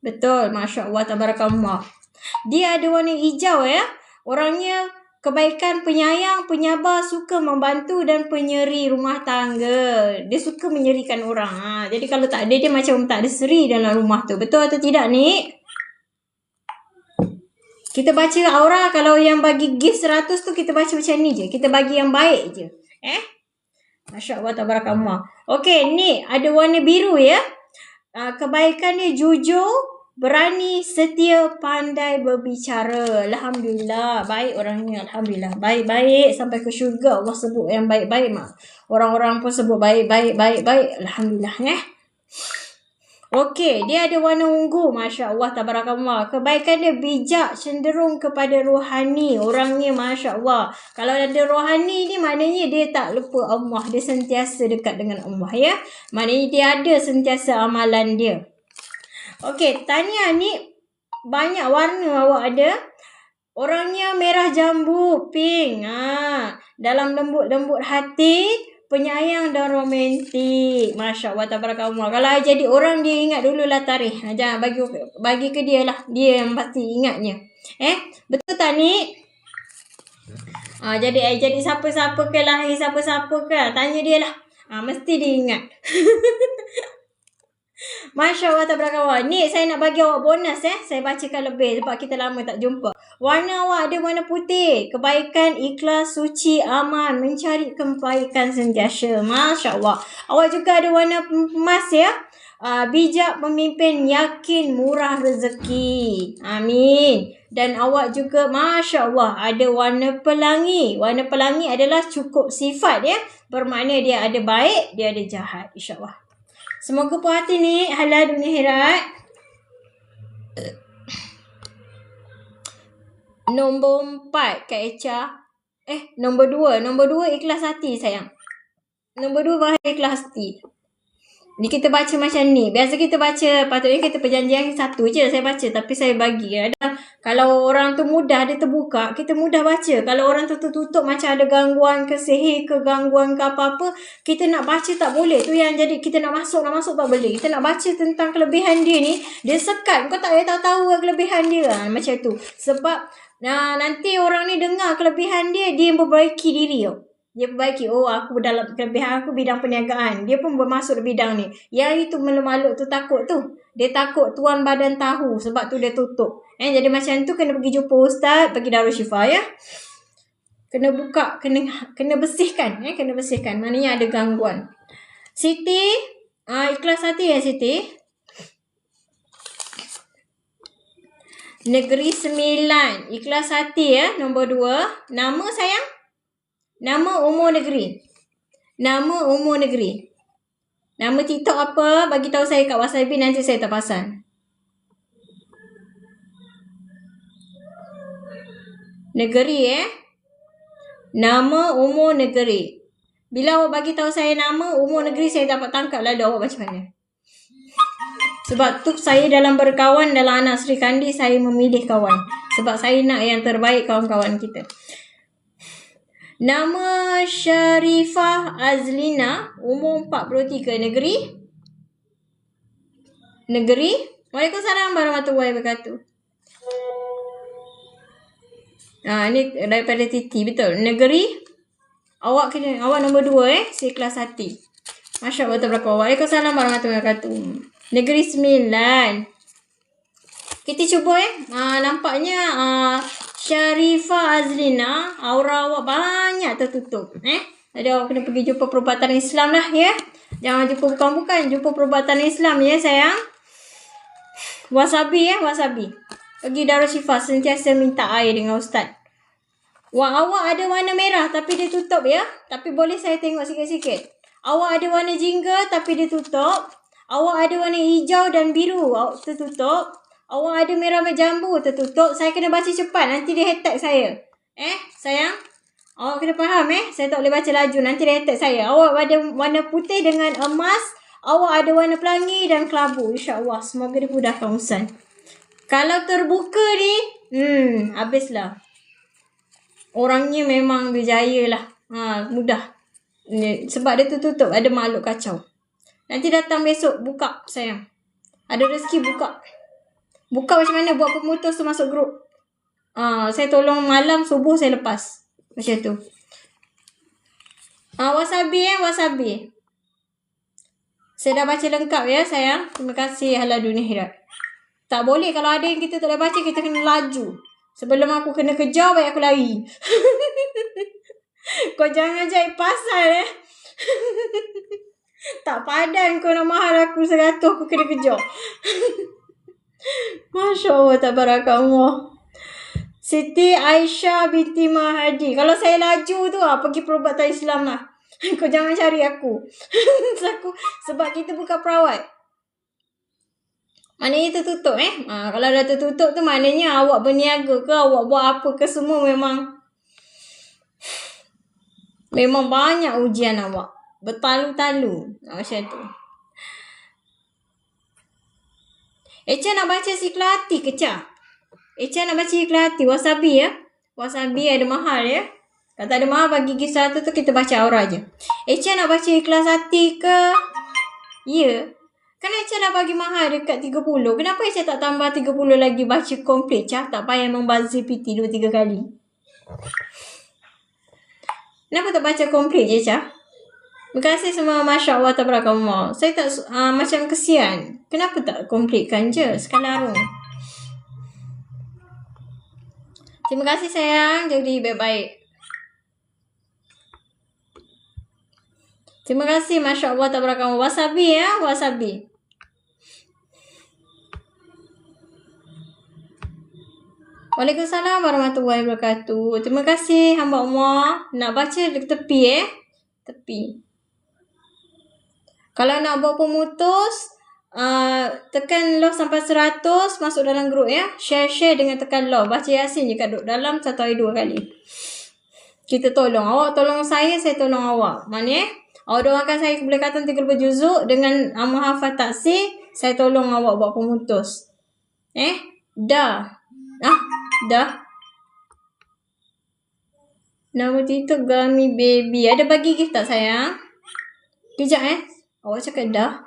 Betul. Masya Allah. Tabarakallah. Dia ada warna hijau ya. Orangnya kebaikan, penyayang, penyabar, suka membantu dan penyeri rumah tangga. Dia suka menyerikan orang. Jadi kalau tak ada, dia macam tak ada seri dalam rumah tu. Betul atau tidak, Nik? Kita baca aura. Kalau yang bagi gift 100 tu, kita baca macam ni je. Kita bagi yang baik je. Masya Allah, tabarakallah. Okey, Nik ada warna biru ya. Kebaikan dia jujur, berani, setia, pandai berbicara. Alhamdulillah. Baik orangnya. Alhamdulillah. Baik-baik. Sampai ke syurga Allah sebut yang baik-baik. Orang-orang pun sebut baik-baik. Alhamdulillah. Okey. Dia ada warna ungu. Masya Allah. Tabarakallah. Kebaikan dia bijak. Cenderung kepada rohani. Orangnya Masya Allah. Kalau ada rohani ni maknanya dia tak lupa Allah. Dia sentiasa dekat dengan Allah ya. Maknanya dia ada sentiasa amalan dia. Okey, tahniah ni banyak warna awak ada. Orangnya merah jambu, pink. Dalam lembut-lembut hati, penyayang dan romantik. Masya Allah, tabarakallah. Kalau jadi orang, dia ingat dululah tarikh. Jangan bagi ke dia lah. Dia yang pasti ingatnya. Betul tak ni? Jadi siapa-siapa ke lahir, siapa-siapa ke, tanya dia lah. Mesti dia ingat. Masya Allah, tabarakallah. Ni saya nak bagi awak bonus Saya bacakan lebih sebab kita lama tak jumpa. Warna awak ada warna putih. Kebaikan, ikhlas, suci, aman, mencari kebaikan sentiasa. Masya Allah. Awak juga ada warna emas ya. Bijak, pemimpin, yakin, murah rezeki. Amin. Dan awak juga Masya Allah ada warna pelangi. Warna pelangi adalah cukup sifat ya. Bermakna dia ada baik, dia ada jahat. InsyaAllah. Semoga puas hati ni halal dunia akhirat. Nombor 4 Kak Echa. Nombor 2. Nombor 2 ikhlas hati sayang. Nombor 2 bahaya ikhlas hati. Ni kita baca macam ni. Biasa kita baca, patutnya kita perjanjian satu je saya baca. Tapi saya bagi. Kalau orang tu mudah dia terbuka, kita mudah baca. Kalau orang tu tertutup macam ada gangguan ke sihir ke gangguan ke apa-apa, kita nak baca tak boleh. Tu yang jadi kita nak masuk tak boleh. Kita nak baca tentang kelebihan dia ni, dia sekat. Kau tak payah tahu kelebihan dia. Macam tu. Sebab nanti orang ni dengar kelebihan dia, dia memperbaiki diri tau. Dia perbaiki, aku dalam kelebihan aku bidang perniagaan. Dia pun bermasuk di bidang ni. Yang itu makhluk tu takut tu. Dia takut tuan badan tahu. Sebab tu dia tutup. Jadi macam tu kena pergi jumpa ustaz, pergi Darul Syifa ya. Kena buka, kena bersihkan. Kena bersihkan. Maknanya ada gangguan. Siti, ikhlas hati ya Siti. Negeri Sembilan. Ikhlas hati ya. Nombor 2. Nama sayang? Nama umur negeri. Nama umur negeri. Nama TikTok apa? Bagi tahu saya kat Wasabi, nanti saya terpasang. Negeri Nama umur negeri. Bila awak bagi tahu saya nama umur negeri, saya dapat tangkap lalu awak macam mana. Sebab tu saya dalam berkawan dalam anak Sri Kandi, saya memilih kawan. Sebab saya nak yang terbaik kawan-kawan kita. Nama Sharifah Azlina, umur 43, negeri? Negeri? Waalaikumsalam warahmatullahi wabarakatuh. Ni daripada Titi, betul. Negeri? Awak nombor 2 seikhlas hati. Masya Allah tabarakallah. Waalaikumsalam warahmatullahi wabarakatuh. Negeri Sembilan. Kita cuba nampaknya Sharifah Azlina, aura awak banyak tertutup. Jadi awak kena pergi jumpa perubatan Islam lah ya. Jangan jumpa bukan-bukan, jumpa perubatan Islam ya sayang. Wasabi wasabi. Pergi Darushifa, sentiasa minta air dengan ustaz. Awak ada warna merah tapi dia tutup ya. Tapi boleh saya tengok sikit-sikit. Awak ada warna jingga tapi dia tutup. Awak ada warna hijau dan biru tertutup. Awak ada merah jambu tertutup. Saya kena baca cepat, nanti dia attack saya. Sayang? Awak kena faham saya tak boleh baca laju, nanti dia attack saya. Awak ada warna putih dengan emas. Awak ada warna pelangi dan kelabu. InsyaAllah, semoga dimudahkan urusan. Kalau terbuka ni, habislah. Orangnya memang berjaya lah. Mudah. Sebab dia tertutup, ada makhluk kacau. Nanti datang besok, buka sayang. Ada rezeki, buka. Buka macam mana? Buat pemutus tu masuk grup. Saya tolong malam, subuh saya lepas. Macam tu. Wasabi wasabi. Saya dah baca lengkap ya sayang. Terima kasih halal dunia akhirat. Tak boleh kalau ada yang kita tak boleh baca, kita kena laju. Sebelum aku kena kejar, baik aku lari. Kau jangan jahit pasal Tak padan kau nak mahal aku 100, aku kena kejar. Masya Allah, tabarakallah. Siti Aisyah binti Mahadi. Kalau saya laju tu pergi perubatan Islam lah. Kau jangan cari aku. Sebab kita bukan perawat. Maknanya tertutup kalau dah tertutup tu maknanya awak berniaga ke, awak buat apa ke, semua memang banyak ujian awak. Bertalu-talu. Macam tu. Echa nak baca Siklati ke Cha? Echa nak baca Siklati. Wasabi ya. Wasabi ada mahal ya. Kalau tak ada mahal, bagi gigi 100 tu kita baca aura je. Echa nak baca Ikhlas Hati ke? Ya. Kan Echa dah bagi mahal dekat 30. Kenapa Echa tak tambah 30 lagi baca komplit Cha? Tak payah membazir PT 2-3 kali. Kenapa tak baca komplit je Cha? Terima kasih semua, Masya Allah tabarakallah. Saya tak macam kesian. Kenapa tak komplitkan je sekarang? Terima kasih sayang. Jadi baik-baik. Terima kasih, Masya Allah tabarakallah. Wasabi ya, wasabi. Waalaikumsalam warahmatullahi wabarakatuh. Terima kasih hamba Allah. Nak baca di tepi tepi. Kalau nak buat pemutus, tekan love sampai 100, masuk dalam grup ya. Share dengan tekan love. Baca Yasin je kat dalam 1 hari 2 kali. Kita tolong. Awak tolong saya tolong awak. Mana awak doakan saya boleh khatam 30 juzuk dengan menghafal taksir, saya tolong awak buat pemutus. Dah. Dah. Nama TikTok Gami Baby. Ada bagi gift tak sayang? Kejap Awak cakap dah.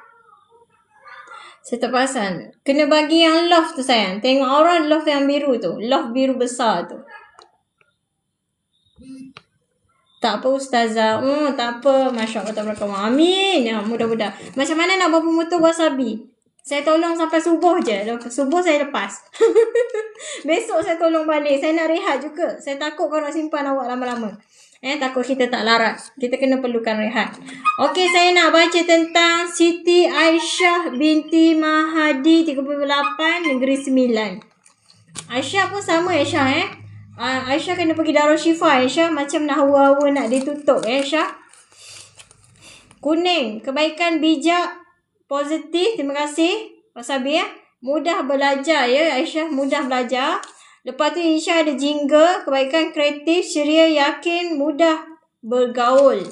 Saya tak perasan. Kena bagi yang love tu sayang. Tengok orang love yang biru tu. Love biru besar tu. Tak apa Ustazah. Tak apa. Masya Allah tabarakallah. Amin. Ya, mudah-mudahan. Macam mana nak buat pemutus wasabi? Saya tolong sampai subuh je. Subuh saya lepas. Besok saya tolong balik. Saya nak rehat juga. Saya takut kau nak simpan awak lama-lama. Takut kita tak larat. Kita kena perlukan rehat. Okey, saya nak baca tentang Siti Aisyah binti Mahadi 38, Negeri Sembilan. Aisyah pun sama Aisyah Aisyah kena pergi Darul Shifa Aisyah. Macam nak hawa-hawa nak ditutup Aisyah. Kuning, kebaikan, bijak, positif. Terima kasih Wasabi Mudah belajar Aisyah, mudah belajar. Lepas tu Aisyah ada jingga, kebaikan, kreatif, ceria, yakin, mudah bergaul.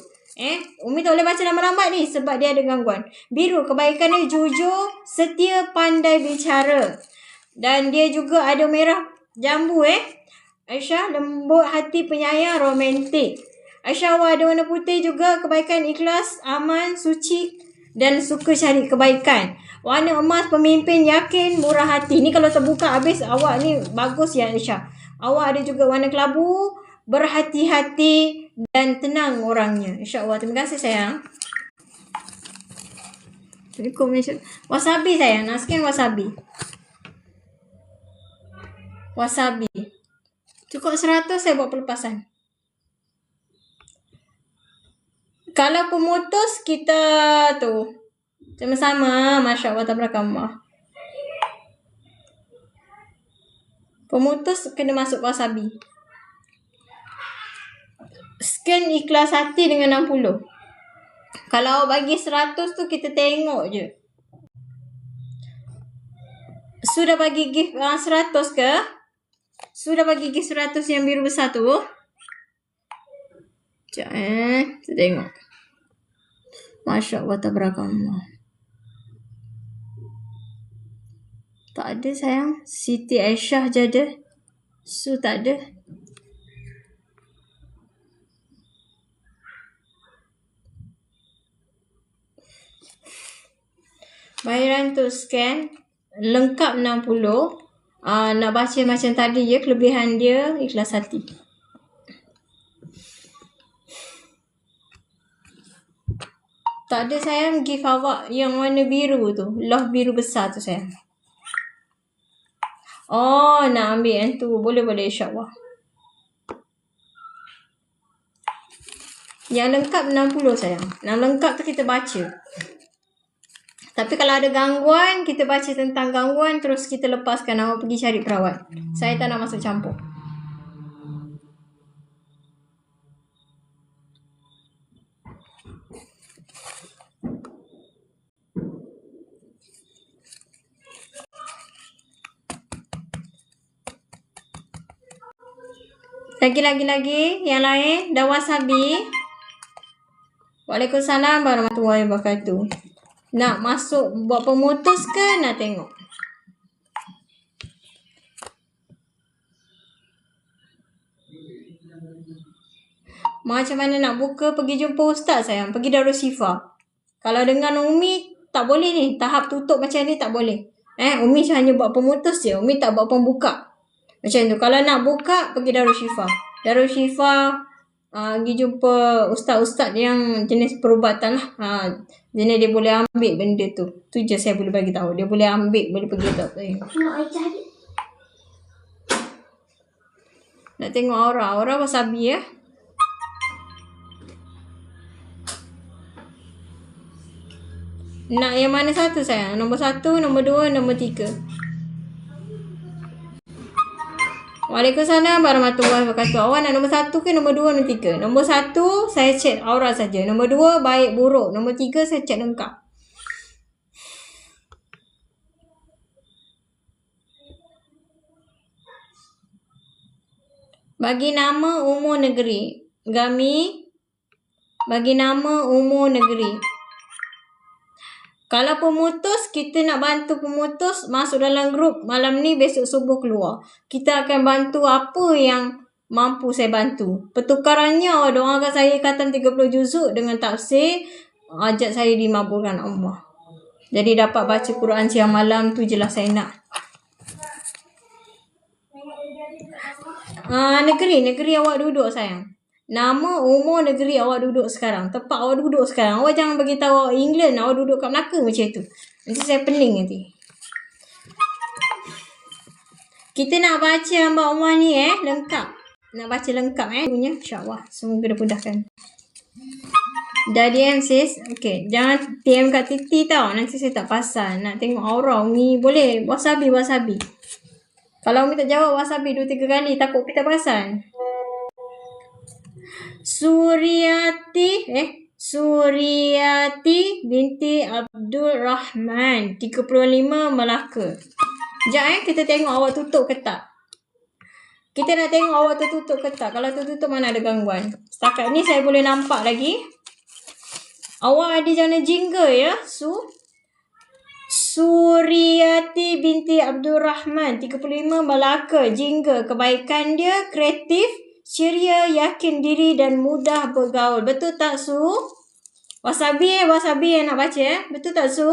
Umi tak boleh baca lambat-lambat ni sebab dia ada gangguan. Biru, kebaikan dia jujur, setia, pandai bicara. Dan dia juga ada merah jambu Aisyah, lembut hati, penyayang, romantik. Aisyah awak ada warna putih juga, kebaikan, ikhlas, aman, suci dan suka cari kebaikan. Warna emas, pemimpin, yakin, murah hati. Ni kalau terbuka habis awak ni bagus ya Aisyah. Awak ada juga warna kelabu, berhati-hati dan tenang orangnya. InsyaAllah. Terima kasih sayang. Wasabi sayang. Nak scan wasabi. Wasabi. Cukup 100 saya buat pelepasan. Kalau pemutus kita tu sama-sama. Masya Allah tabarakallah. Pemutus kena masuk wasabi. Scan ikhlas hati dengan 60. Kalau bagi 100 tu kita tengok je. Sudah bagi gift 100 ke? Sudah bagi gift 100 yang biru besar tu? Sekejap kita tengok. Masya Allah tabarakallah. Tak ada sayang. Siti Aisyah je ada. Su tak ada. Bayaran tu scan. Lengkap 60. Nak baca macam tadi je. Kelebihan dia ikhlas hati. Tak ada sayang gift awak yang warna biru tu. Love biru besar tu sayang. Oh, nak ambil yang tu. Boleh insyaAllah. Yang lengkap 60 sayang. Yang lengkap tu kita baca. Tapi kalau ada gangguan, kita baca tentang gangguan, terus kita lepaskan. Awak pergi cari perawat. Saya tak nak masuk campur. Lagi. Yang lain. Dah wasabi. Waalaikumsalam warahmatullahi wabarakatuh. Nak masuk buat pemutus ke nak tengok? Macam mana nak buka? Pergi jumpa ustaz sayang. Pergi Darul Shifa. Kalau dengan Umi tak boleh ni. Tahap tutup macam ni tak boleh. Umi hanya buat pemutus je. Umi tak buat pembuka. Macam tu. Kalau nak buka, pergi Darul Shifa. Darul Shifa, pergi jumpa ustaz-ustaz yang jenis perubatan lah. Jenis dia boleh ambil benda tu. Tu je saya boleh bagi tahu. Dia boleh ambil, boleh pergi tak saya. Nak tengok aura. Aura wasabi ya. Nak yang mana satu sayang? Nombor 1, nombor 2, nombor 3. Waalaikumsalam warahmatullahi wabarakatuh. Awak nak nombor 1 ke nombor 2, nombor 3? Nombor 1 saya cek aura saja. Nombor 2 baik buruk. Nombor 3 saya cek lengkap. Bagi nama umur negeri. Gami. Bagi nama umur negeri. Kalau pemutus, kita nak bantu pemutus masuk dalam grup malam ni, besok subuh keluar. Kita akan bantu apa yang mampu saya bantu. Pertukarannya, doakan saya khatam 30 juzuk dengan tafsir. Ajak saya dimabulkan Allah. Jadi dapat baca Quran siang malam tu jelas saya nak. Negeri awak duduk sayang. Nama, umur, negeri awak duduk sekarang. Tempat awak duduk sekarang. Awak jangan bagi tahu awak England, awak duduk kat Melaka macam tu. Nanti saya pening nanti. Kita nak baca Mbak Umar ni lengkap. Nak baca lengkap punya. InsyaAllah. Semoga dimudahkan. Dah DM sis. Okay. Jangan DM kat Titi tau. Nanti saya tak pasal. Nak tengok aura ni. Boleh. Wasabi. Kalau Umi tak jawab wasabi 2-3 kali, takut kita perasan. Suriati binti Abdul Rahman, 35, Melaka. Sekejap kita tengok awak tutup ke tak. Kita nak tengok awak tertutup ke tak. Kalau tertutup mana ada gangguan. Setakat ni saya boleh nampak lagi. Awak ada jana jingga ya. Suriati binti Abdul Rahman, 35, Melaka. Jingga. Kebaikan dia kreatif, ceria, yakin diri dan mudah bergaul. Betul tak Su? Wasabi yang nak baca Betul tak Su?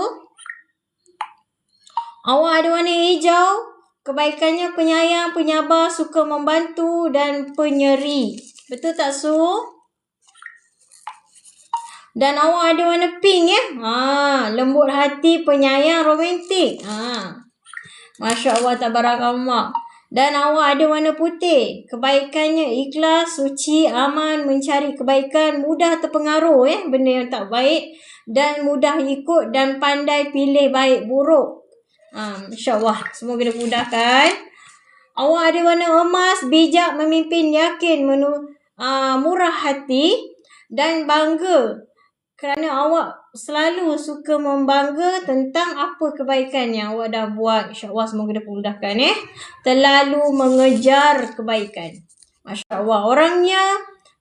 Awak ada warna hijau. Kebaikannya penyayang, penyabar, suka membantu dan penyeri. Betul tak Su? Dan awak ada warna pink ya. Lembut hati, penyayang, romantik. Masya Allah, tabarakallah. Dan awak ada warna putih. Kebaikannya ikhlas, suci, aman, mencari kebaikan, mudah terpengaruh benda yang tak baik dan mudah ikut dan pandai pilih baik buruk. InsyaAllah semoga dimudahkan. Awak ada warna emas, bijak, memimpin, yakin, murah hati dan bangga kerana awak selalu suka membangga tentang apa kebaikan yang awak dah buat. InsyaAllah semoga dimudahkan Terlalu mengejar kebaikan. Masya Allah. Orangnya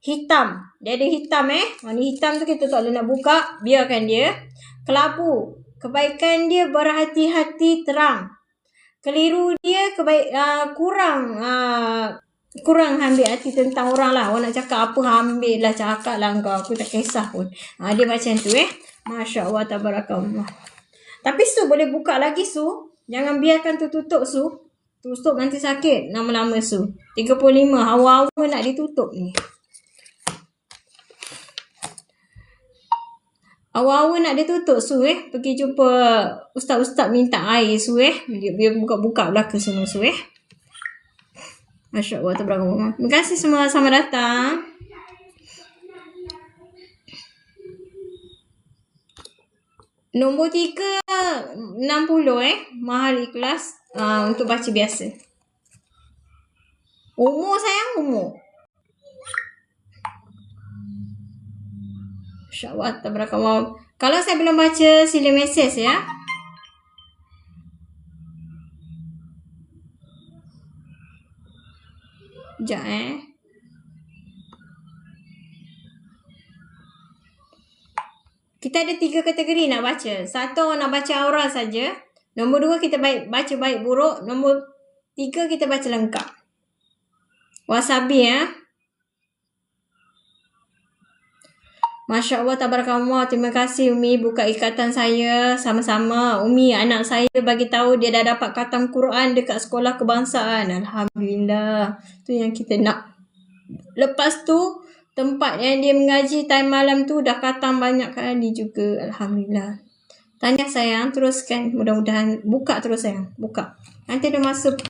hitam. Dia ada hitam Warna hitam tu kita tak boleh nak buka. Biarkan dia. Kelabu. Kebaikan dia berhati-hati terang. Keliru dia kurang ambil hati tentang orang lah. Orang nak cakap apa, ambil lah, cakap lah engkau. Aku tak kisah pun. Dia macam tu Masya Allah, tabarakallah. Tapi Su boleh buka lagi Su. Jangan biarkan tutup Su. Tutup nanti sakit lama-lama Su. 35. Hawa-hawa nak ditutup ni. Awal-awal nak dia tutup Su Pergi jumpa ustaz-ustaz minta air Su Dia buka-buka belakang semua Su Masya Allah, tabarakallah. Terima kasih semua, selamat datang. Nombor 3 60 mahal ikhlas untuk baca biasa. Umur sayang, umur. InsyaAllah, tabarakallah. Kalau saya belum baca, sila mesej ya. Sekejap Kita ada 3 kategori nak baca. 1, nak baca aura saja. Nombor 2, kita baca baik buruk. Nombor 3, kita baca lengkap. Wasabi Masya Allah, tabarakallah. Terima kasih Umi buka ikatan saya sama-sama. Umi, anak saya bagi tahu dia dah dapat khatam Quran dekat sekolah kebangsaan. Alhamdulillah. Tu yang kita nak. Lepas tu, tempat yang dia mengaji time malam tu dah khatam banyak kali juga. Alhamdulillah. Tanya sayang, teruskan. Mudah-mudahan buka terus sayang. Buka. Nanti dia masuk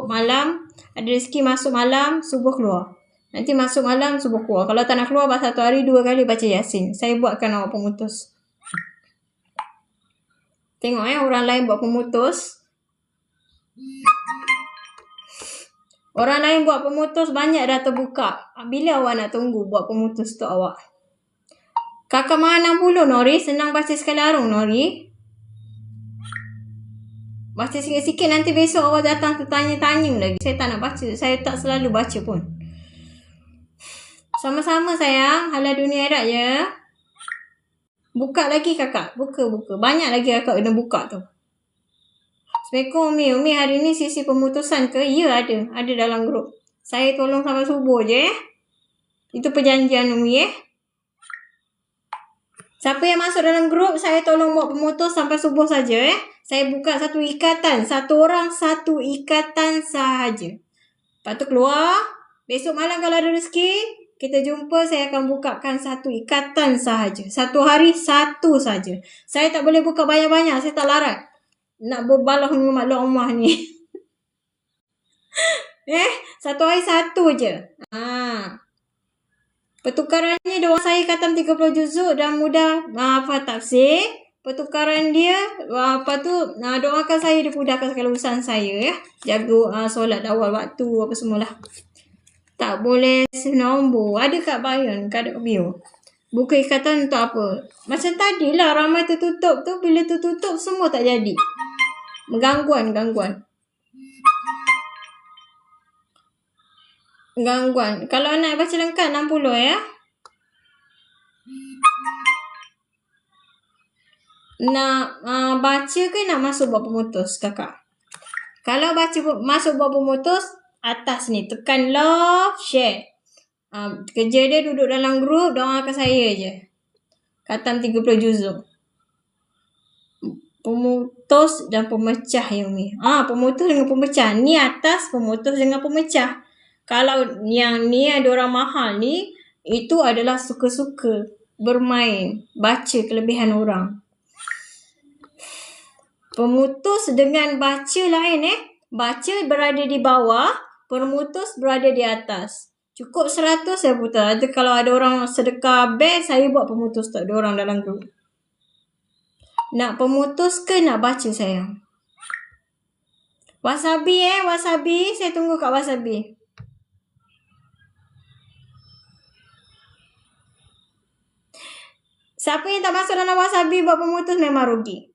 malam. Ada rezeki masuk malam, subuh keluar. Nanti masuk malam, subuh keluar. Kalau tak nak keluar, 1 hari 2 kali baca Yasin. Saya buatkan awak pemutus. Tengok orang lain buat pemutus. Orang lain buat pemutus banyak dah terbuka. Bila awak nak tunggu buat pemutus tu awak? Kakak mana 60 Nori? Senang baca sekali arung Nori. Baca sikit-sikit, nanti besok awak datang tertanya-tanya lagi. Saya tak nak baca. Saya tak selalu baca pun. Sama-sama sayang. Halal dunia akhirat ya. Buka lagi kakak. Buka. Banyak lagi kakak kena buka tu. Assalamualaikum Umi. Umi hari ni sisi pemutusan ke? Ya ada. Ada dalam grup. Saya tolong sampai subuh je Itu perjanjian Umi Siapa yang masuk dalam grup, saya tolong buat pemutus sampai subuh saja Saya buka 1 ikatan. 1 orang 1 ikatan sahaja. Lepas tu keluar. Besok malam kalau ada rezeki, kita jumpa, saya akan bukakan 1 ikatan sahaja. 1 hari 1 saja. Saya tak boleh buka banyak-banyak. Saya tak larat. Nak berbalah dengan maklum Allah ni. 1 hari 1 je. Pertukarannya doa saya khatam 30 juzuk dan mudah hafal tafsir. pertukaran dia. Lepas tu doakan saya dimudahkan segala urusan saya ya. Jaga solat awal waktu apa semualah. Tak boleh senombor. Ada kat bio, kat bio. Buku ikatan untuk apa? Macam tadilah ramai tertutup tu. Bila tertutup semua tak jadi. Gangguan. Kalau nak baca lengkap 60 ya. Nak baca ke nak masuk bab pemutus kakak? Kalau masuk bab pemutus, atas ni tekan love, share. Kerja dia duduk dalam grup, doakan saya je. Khatam 30 juzuk. Pemutus dan pemecah yang ni. Pemutus dengan pemecah. Ni atas, pemutus dengan pemecah. Kalau yang ni ada orang mahal ni, itu adalah suka-suka bermain, baca kelebihan orang. Pemutus dengan baca lain Baca berada di bawah, pemutus berada di atas. Cukup 100 saya putar. Kalau ada orang sedekah best, saya buat pemutus, tak ada orang dalam grup. Nak pemutus ke nak baca sayang? Wasabi wasabi. Saya tunggu kat wasabi. Siapa yang tak masuk dalam wasabi buat pemutus memang rugi.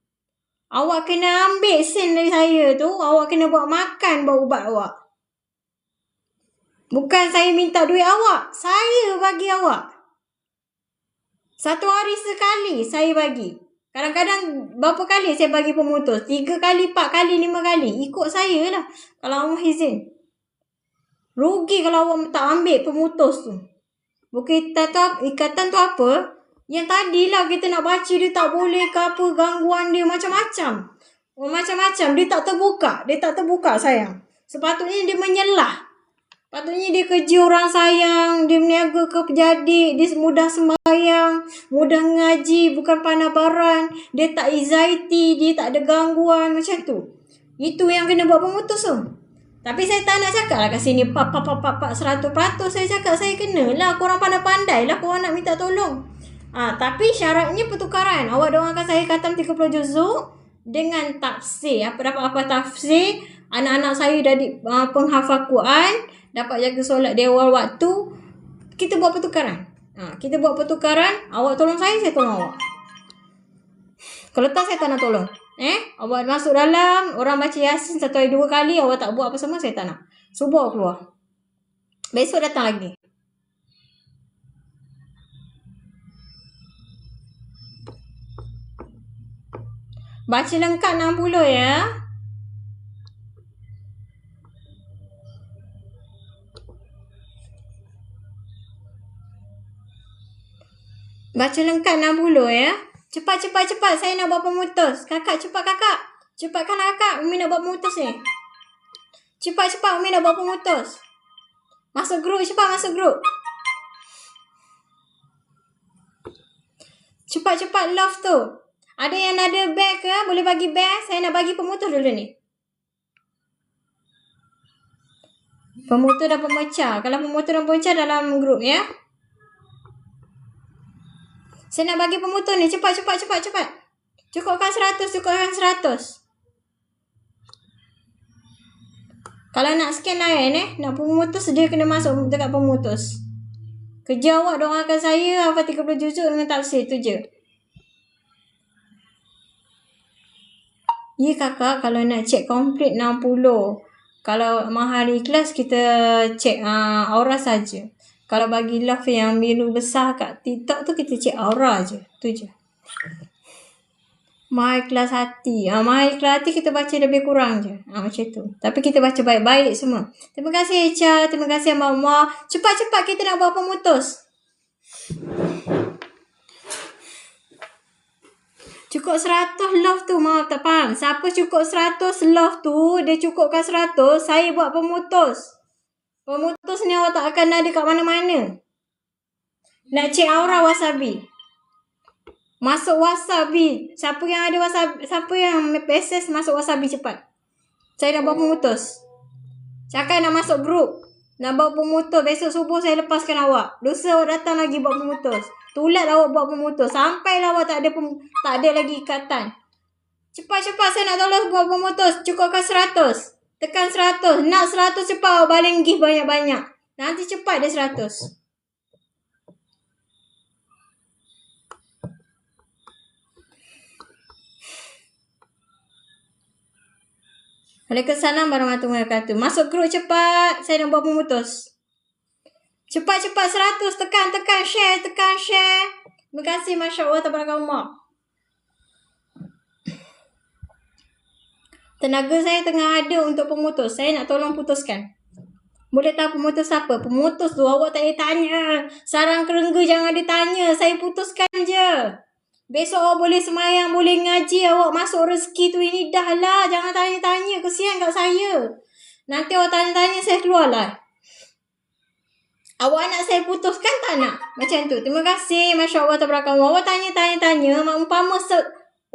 Awak kena ambil sen dari saya tu. Awak kena buat makan buat ubat awak. Bukan saya minta duit awak. Saya bagi awak. 1 hari sekali saya bagi. Kadang-kadang berapa kali saya bagi pemutus? 3 kali, 4 kali, 5 kali. Ikut saya lah. Kalau Allah izin. Rugi kalau awak tak ambil pemutus tu. Bukan ikatan tu apa? Yang tadilah kita nak baca dia tak boleh ke apa, gangguan dia macam-macam. Macam-macam. Dia tak terbuka sayang. Sepatutnya dia menyelah. Patutnya dia kerja orang sayang. Dia meniaga ke pejadik. Dia mudah sembahyang. Mudah ngaji. Bukan panabaran. Dia tak anxiety. Dia tak ada gangguan. Macam tu. Itu yang kena buat pemutus tu. Tapi saya tak nak cakap lah kat sini 100%. Saya cakap saya kena lah. Korang pandai-pandai lah. Korang nak minta tolong. Tapi syaratnya pertukaran. Awak doakan saya khatam 30 juzuk dengan tafsir. Apa tafsir? Anak-anak saya dah penghafal Quran, dapat jaga solat di awal waktu. Kita buat pertukaran. Awak tolong saya tolong awak. Kalau tak saya tak nak tolong. Awak masuk dalam, orang baca Yasin 1 hari 2 kali, awak tak buat apa semua, saya tak nak. Subuh keluar. Besok datang lagi. Baca lengkap 60 ya. Baca lengkap 60 ya. Cepat. Saya nak buat pemutus. Kakak, cepat kakak. Cepatkan kakak. Umi nak buat pemutus ni. Cepat. Umi nak buat pemutus. Masuk grup. Cepat masuk grup. Cepat love tu. Ada yang ada beg ke? Boleh bagi beg? Saya nak bagi pemutus dulu ni. Pemutus dan pemecah. Kalau pemutus dan pemecah dalam grup ya. Saya nak bagi pemutus ni. Cepat. Cukupkan 100. Kalau nak scan lain nak pemutus, dia kena masuk dekat pemutus. Kerja awak doakan saya hafal 30 juzuk dengan tafsir tu je. Ya kakak, kalau nak cek komplit 60. Kalau mahal ikhlas, kita cek aura saja. Kalau bagi love yang biru besar kat TikTok tu, kita cek aura je. Tu je. Mahal ikhlas hati. Mahal ikhlas hati kita baca lebih kurang je. Macam tu. Tapi kita baca baik-baik semua. Terima kasih Echa. Terima kasih Mama. Cepat kita nak buat pemutus. Cukup 100 love tu. Maaf tak faham. Siapa cukup 100 love tu, dia cukupkan 100, saya buat pemutus. Pemutus ni awak tak akan ada kat mana-mana. Nak cek aura wasabi. Masuk wasabi. Siapa yang ada wasabi, siapa yang access masuk wasabi cepat. Saya dah buat pemutus. Cakap nak masuk grup. Nak buat pemutus. Besok subuh saya lepaskan awak. Dosa awak datang lagi buat pemutus. Tulat awak buat pemutus. Sampailah awak tak ada lagi ikatan. Cepat-cepat saya nak tolong buat pemutus. Cukupkan 100. Tekan 100. Nak 100 cepat awak baling gift banyak-banyak. Nanti cepat dia 100. Waalaikumsalam warahmatullahi wabarakatuh. Masuk grup cepat. Saya nak buat pemutus. Cepat-cepat 100. Tekan share. Terima kasih. Masya Allah. Tabarakallah. Tenaga saya tengah ada untuk pemutus. Saya nak tolong putuskan. Boleh tahu pemutus apa? Pemutus tu awak tak payah tanya. Sarang kerengga jangan ditanya. Saya putuskan je. Besok awak boleh semayang, boleh ngaji. Awak masuk rezeki tu ini dah lah. Jangan tanya-tanya. Kesian kat saya. Nanti awak tanya-tanya saya keluar lah. Awak nak saya putuskan tak nak? Macam tu. Terima kasih. Masya Allah. Tabarakallah. Awak tanya-tanya. Umpama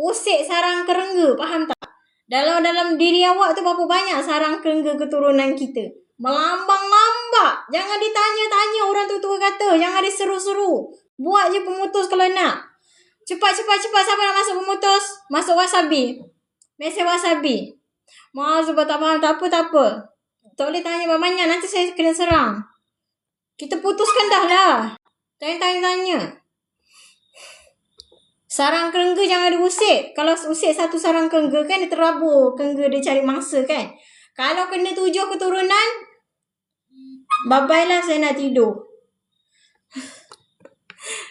usik sarang kerengga. Faham tak? Dalam diri awak tu berapa banyak sarang kerengga keturunan kita. Melambang-lambak. Jangan ditanya-tanya orang tua-tua kata. Jangan diseru-seru. Buat je pemutus kalau nak. Cepat. Siapa nak masuk pemutus? Masuk wasabi. Mesej wasabi. Maaf sebab tak faham. Tak apa. Tak boleh tanya banyak-banyak. Nanti saya kena serang. Kita putuskan dah lah. Tanya-tanya. Sarang kerengga jangan diusik. Kalau usik satu sarang kerengga kan dia terabur. Kerengga dia cari mangsa kan. Kalau kena 7 keturunan, bye-bye lah saya nak tidur.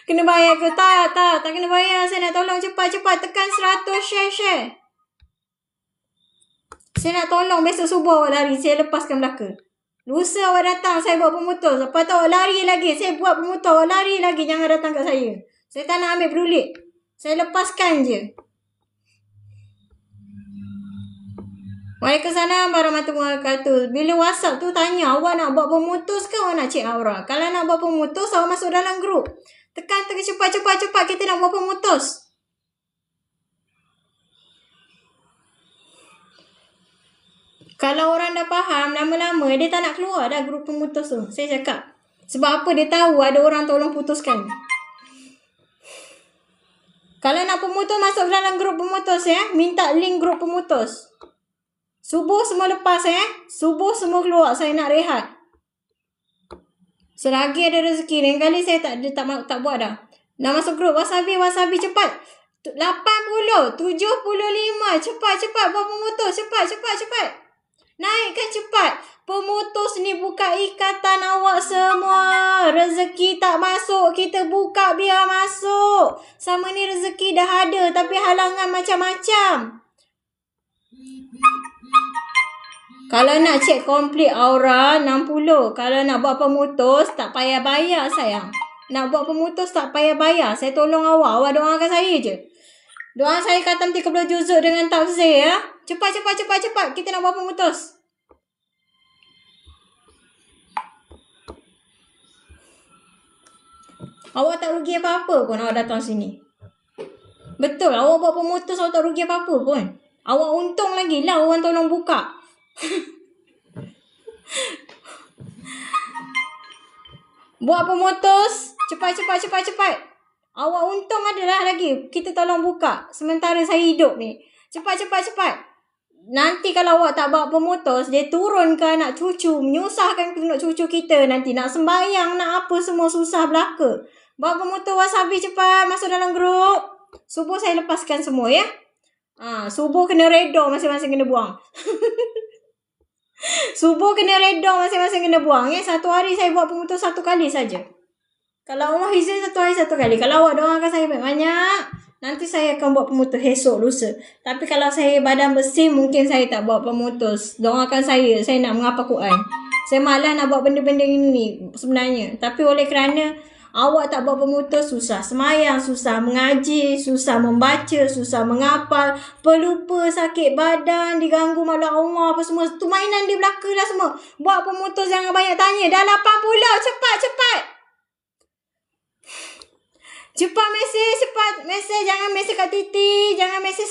Kena bayar ke? Tak kena bayar. Saya nak tolong cepat-cepat. Tekan 100 share. Saya nak tolong besok subuh awak lari. Saya lepaskan belaka. Lusa awak datang, saya buat pemutus. Lepas tu awak lari lagi. Saya buat pemutus, awak lari lagi. Jangan datang kat saya. Saya tak nak ambil pedulit. Saya lepaskan je. Waalaikumsalam warahmatullahi wabarakatuh. Bila WhatsApp tu tanya, awak nak buat pemutus ke awak nak cek aura? Kalau nak buat pemutus, awak masuk dalam grup. Tekan cepat. Kita nak buat pemutus. Kalau orang dah faham, lama-lama dia tak nak keluar dah grup pemutus tu. Saya cakap. Sebab apa? Dia tahu ada orang tolong putuskan. Kalau nak pemutus, masuk dalam grup pemutus ya. Minta link grup pemutus. Subuh semua lepas Subuh semua keluar. Saya nak rehat. Selagi ada rezeki. Lain kali saya tak buat dah. Nak masuk grup wasabi cepat. 80, 75. Cepat buat pemutus. Cepat. Naikkan cepat. Pemutus ni buka ikatan awak semua. Rezeki tak masuk, kita buka biar masuk. Sama ni rezeki dah ada tapi halangan macam-macam. Kalau nak cek komplit aura 60. Kalau nak buat pemutus tak payah bayar sayang. Nak buat pemutus tak payah bayar. Saya tolong awak. Awak doakan saya je. Doa saya khatam 30 juzuk dengan tafsir ya. Cepat. Kita nak buat pemutus. Awak tak rugi apa-apa pun awak datang sini. Betul. Awak buat pemutus awak tak rugi apa-apa pun. Awak untung lagi lah orang tolong buka. Buat pemutus. Cepat. Awak untung adalah lagi. Kita tolong buka. Sementara saya hidup ni. Cepat. Nanti kalau awak tak buat pemutus, dia turun ke anak cucu. Menyusahkan anak cucu kita. Nanti nak sembahyang, nak apa semua susah belaka. Buat pemutus wasabi cepat. Masuk dalam grup. Subuh saya lepaskan semua ya. Subuh kena redor masing-masing kena buang. Subuh kena redor masing-masing kena buang ya. Satu hari saya buat pemutus 1 kali saja. Kalau Allah izin 1 hari 1 kali. Kalau awak doakan saya banyak-banyak, nanti saya akan buat pemutus esok lusa. Tapi kalau saya badan bersih, mungkin saya tak buat pemutus. Doakan saya nak menghafal Quran. Saya malas nak buat benda-benda ini sebenarnya. Tapi oleh kerana awak tak buat pemutus, susah semayang, susah mengaji, susah membaca, susah menghafal, pelupa, sakit badan, diganggu malam Allah apa semua. Tu mainan di belakang lah semua. Buat pemutus jangan banyak tanya. Dah 80, cepat. Cepat mesej. Jangan mesej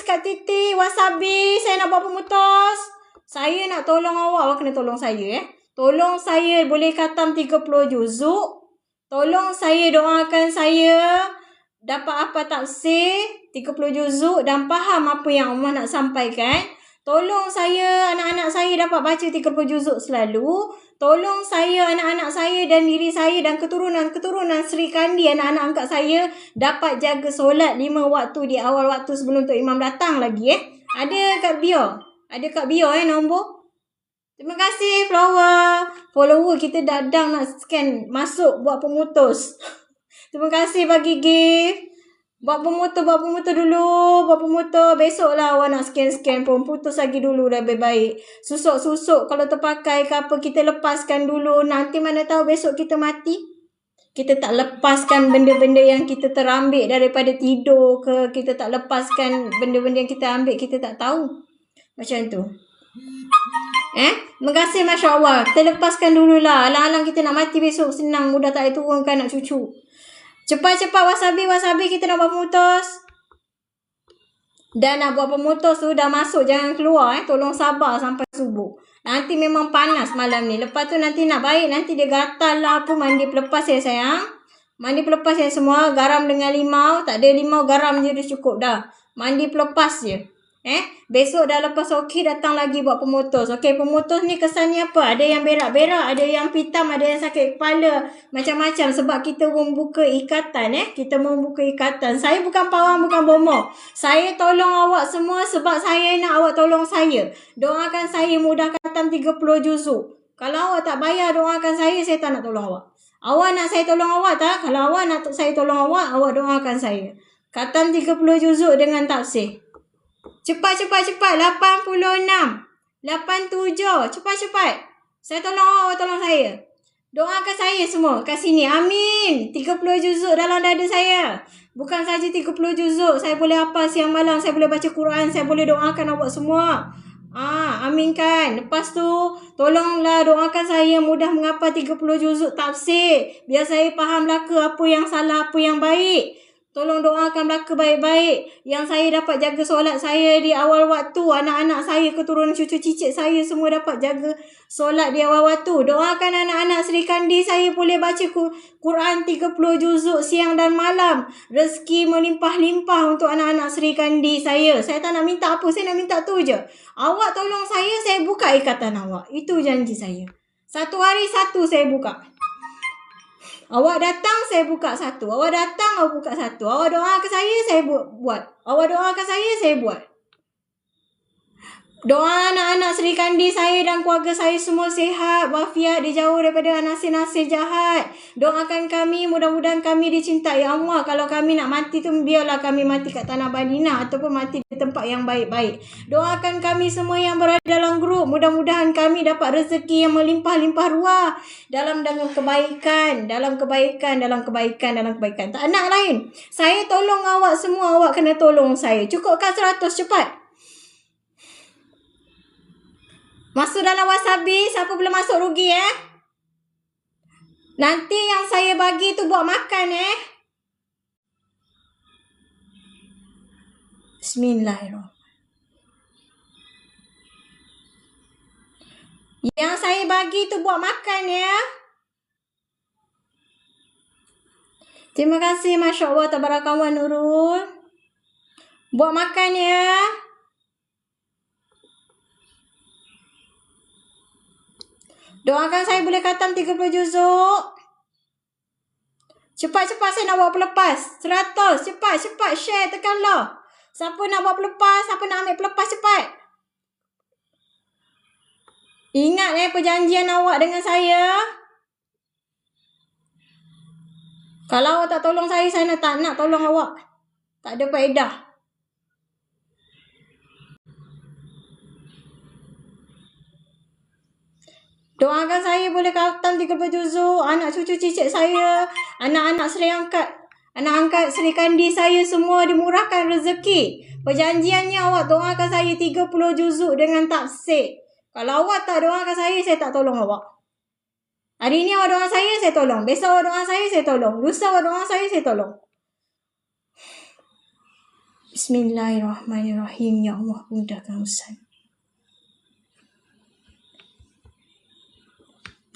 kat Titi. Wasabi. Saya nak buat pemutus. Saya nak tolong awak. Awak kena tolong saya Tolong saya boleh khatam 30 juzuk. Tolong saya doakan saya dapat apa tafsir 30 juzuk dan faham apa yang Allah nak sampaikan. Tolong saya, anak-anak saya dapat baca 30 juzuk selalu. Tolong saya, anak-anak saya dan diri saya dan keturunan-keturunan Sri Kandi, anak-anak angkat saya dapat jaga solat 5 waktu di awal waktu sebelum Tok Imam datang lagi. Ada kat bio. Ada kat bio nombor. Terima kasih follower kita dadang nak scan masuk buat pemutus. Terima kasih bagi gift. Buat pemutus dulu. Buat pemutus. Besok lah awak nak scan pun. Putus lagi dulu dah lebih baik. Susuk kalau terpakai ke apa kita lepaskan dulu. Nanti mana tahu besok kita mati. Kita tak lepaskan benda-benda yang kita terambil daripada tidur ke. Kita tak lepaskan benda-benda yang kita ambil. Kita tak tahu. Macam tu. Terima kasih Masya Allah. Kita lepaskan dululah. Alang-alang kita nak mati besok. Senang. Mudah tak ada turunkan nak cucu. Cepat-cepat wasabi kita nak buat pemutus. Dan nak buat pemutus tu dah masuk. Jangan keluar. Tolong sabar sampai subuh. Nanti memang panas malam ni. Lepas tu nanti nak baik. Nanti dia gatal lah apa. Mandi pelepas ya sayang. Mandi pelepas ya semua. Garam dengan limau. Tak ada limau, garam je dah cukup dah. Mandi pelepas je. Besok dah lepas okey datang lagi buat pemutus. Okey, pemutus ni kesannya apa? Ada yang berak-berak, ada yang pitam, ada yang sakit kepala, macam-macam sebab kita membuka ikatan. Kita membuka ikatan. Saya bukan pawang, bukan bomoh. Saya tolong awak semua sebab saya nak awak tolong saya. Doakan saya mudah khatam 30 juzuk. Kalau awak tak bayar doakan saya tak nak tolong awak. Awak nak saya tolong awak tak? Kalau awak nak saya tolong awak doakan saya. Khatam 30 juzuk dengan tafsir. Cepat. 86. 87. Cepat. Saya tolong awak, tolong saya. Doakan saya semua kat sini. Amin. 30 juzuk dalam dada saya. Bukan saja 30 juzuk. Saya boleh hafal siang malam. Saya boleh baca Quran. Saya boleh doakan awak semua. Aminkan. Lepas tu, tolonglah doakan saya mudah menghafal 30 juzuk tafsir. Biar saya faham belaka apa yang salah, apa yang baik. Tolong doakan belaka baik-baik. Yang saya dapat jaga solat saya di awal waktu. Anak-anak saya, keturunan cucu cicit saya semua dapat jaga solat di awal waktu. Doakan anak-anak Sri Kandi saya boleh baca Quran 30 juzuk siang dan malam. Rezeki melimpah-limpah untuk anak-anak Sri Kandi saya. Saya tak nak minta apa. Saya nak minta tu je. Awak tolong saya buka ikatan awak. Itu janji saya. Satu hari satu saya buka. Awak datang, saya buka satu. Awak datang, awak buka satu. Awak doakan saya buat. Awak doakan saya buat. Doa anak-anak Sri Kandi saya dan keluarga saya semua sihat, wafiat, dijauh daripada nasir-nasir jahat. Doakan kami, mudah-mudahan kami dicintai Allah. Kalau kami nak mati tu, biarlah kami mati kat tanah Madinah ataupun mati di tempat yang baik-baik. Doakan kami semua yang berada dalam grup. Mudah-mudahan kami dapat rezeki yang melimpah-limpah ruah. Dalam kebaikan. Tak nak lain. Saya tolong awak semua, awak kena tolong saya. Cukupkan 100 cepat. Masuk dalam wasabi. Siapa belum masuk rugi Nanti yang saya bagi tu buat makan Bismillahirrahmanirrahim. Yang saya bagi tu buat makan Terima kasih Masya Allah. Tabarakallah Nurul. Buat makan Doakan saya boleh khatam 30 juzuk. Cepat saya nak buat pelepas. 100. Cepat. Share, tekanlah. Siapa nak buat pelepas, siapa nak ambil pelepas, cepat. Ingat perjanjian awak dengan saya. Kalau awak tak tolong saya tak nak tolong awak. Tak ada faedah. Doakan saya boleh khatam 30 juzuk. Anak cucu cicit saya, anak-anak anak angkat Sri Kandi saya semua dimurahkan rezeki. Perjanjiannya awak doakan saya 30 juzuk dengan tafsir. Kalau awak tak doakan saya tak tolong awak. Hari ni awak doa saya tolong. Besok awak doa saya tolong. Lusa awak doa saya tolong. Bismillahirrahmanirrahim. Ya Allah, mudahkan urusan.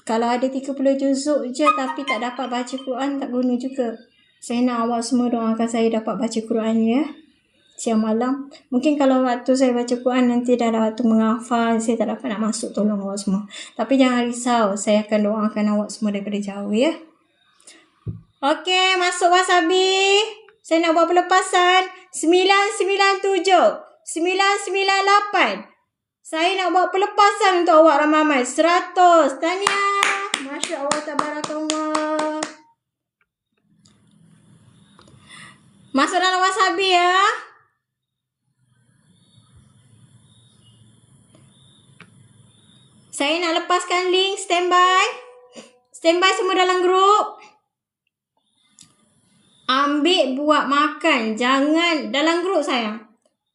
Kalau ada 30 juzuk je tapi tak dapat baca Quran, tak guna juga. Saya nak awak semua doakan saya dapat baca Quran ya. Siang malam. Mungkin kalau waktu saya baca Quran nanti dah ada waktu menghafal, saya tak dapat nak masuk, tolong awak semua. Tapi jangan risau, saya akan doakan awak semua daripada jauh ya. Okey, masuk wasabi. Saya nak buat pelepasan. 997, 998. Saya nak buat pelepasan untuk awak ramai-ramai. 100. Tahniah. Masya Allah, tabarakallah. Masuk dalam wasabi ya. Saya nak lepaskan link. Standby. Standby semua dalam grup. Ambil buat makan. Jangan dalam grup sayang.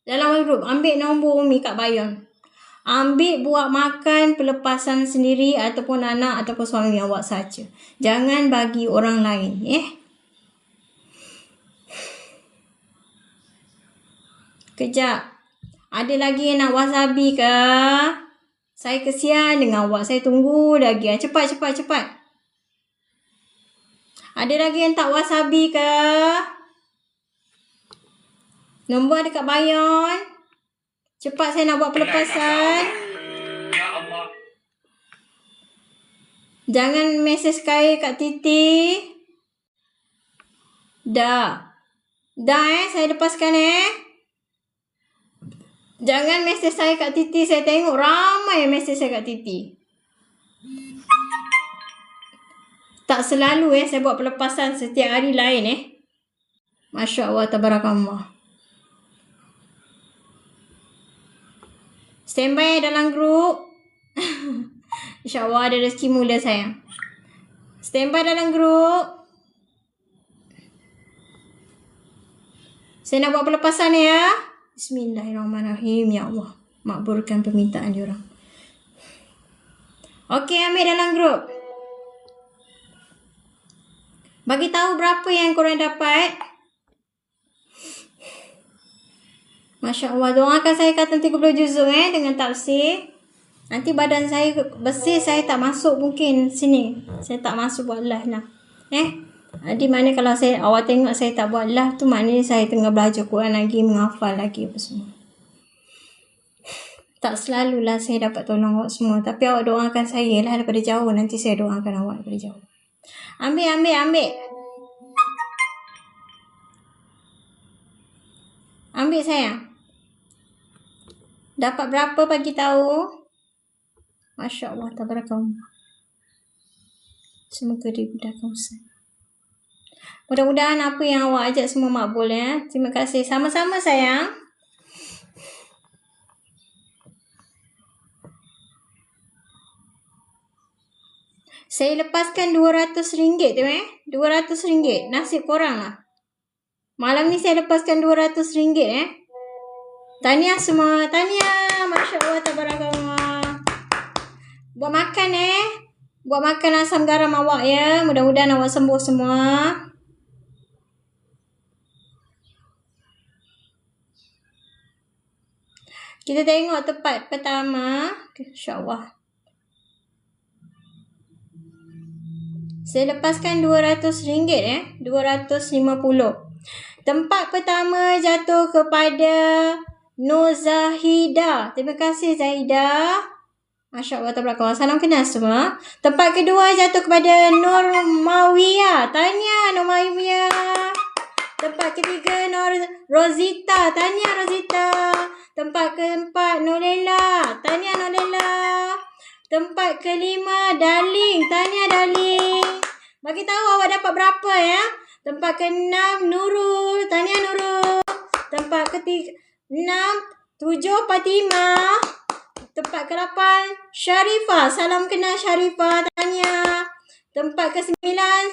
Dalam grup. Ambil nombor Umi kat Bayon. Ambil buat makan pelepasan sendiri ataupun anak ataupun suami awak saja. Jangan bagi orang lain. Kejap. Ada lagi yang nak wasabi ke? Saya kesian dengan awak. Saya tunggu lagi. Cepat. Ada lagi yang tak wasabi ke? Nombor ada kat Bayon. Cepat saya nak buat pelepasan. Jangan mesej saya kat Titi. Dah saya lepaskan Jangan mesej saya kat Titi. Saya tengok ramai yang mesej saya kat Titi. Tak selalu saya buat pelepasan setiap hari lain Masya Allah, tabarakallah. Standby dalam grup. InsyaAllah ada rezeki mula sayang. Standby dalam grup. Saya nak buat pelepasan ya. Bismillahirrahmanirrahim. Ya Allah, makbulkan permintaan diorang. Okey, ambil dalam grup. Bagi tahu berapa yang korang dapat. Masya Allah, doakan saya kata 30 juzuk dengan tafsir. Nanti badan saya bersih, saya tak masuk mungkin sini. Saya tak masuk buat live lah. Di mana kalau awak tengok saya tak buat live tu, maknanya saya tengah belajar Quran lagi, menghafal lagi apa semua. Tak selalulah saya dapat tolong awak semua. Tapi awak doakan saya lah daripada jauh. Nanti saya doakan awak daripada jauh. Ambil. Ambil sayang. Dapat berapa bagi tahu? Masya Allah, tabarakallah. Semoga dimudahkan Ustaz. Mudah-mudahan apa yang awak ajak semua makbul Terima kasih. Sama-sama sayang. Saya lepaskan RM200 tu RM200. Nasib korang lah. Malam ni saya lepaskan RM200 Tahniah semua. Tahniah. Masya Allah, tabarakallah. Buat makan Buat makan asam garam awak ya. Mudah-mudahan awak sembuh semua. Kita tengok tempat pertama. InsyaAllah. Saya lepaskan RM200 250. Tempat pertama jatuh kepada Nur Zahida. Terima kasih Zahida. Masya Allah, tabarakallah. Salam kenal semua. Tempat kedua jatuh kepada Nur Mawiyah. Tahniah Nur Mawiyah. Tempat ketiga Nur Rozita. Tahniah Rozita. Tempat keempat Nur Lela. Tahniah Nur Lela. Tempat kelima Darling. Tahniah Darling. Bagi tahu awak dapat berapa Tempat ke-6 Nurul. Tahniah Nurul. Tempat ke-7 Fatimah. Tempat ke-8 Sharifah. Salam kenal Sharifah. Tahniah. Tempat ke-9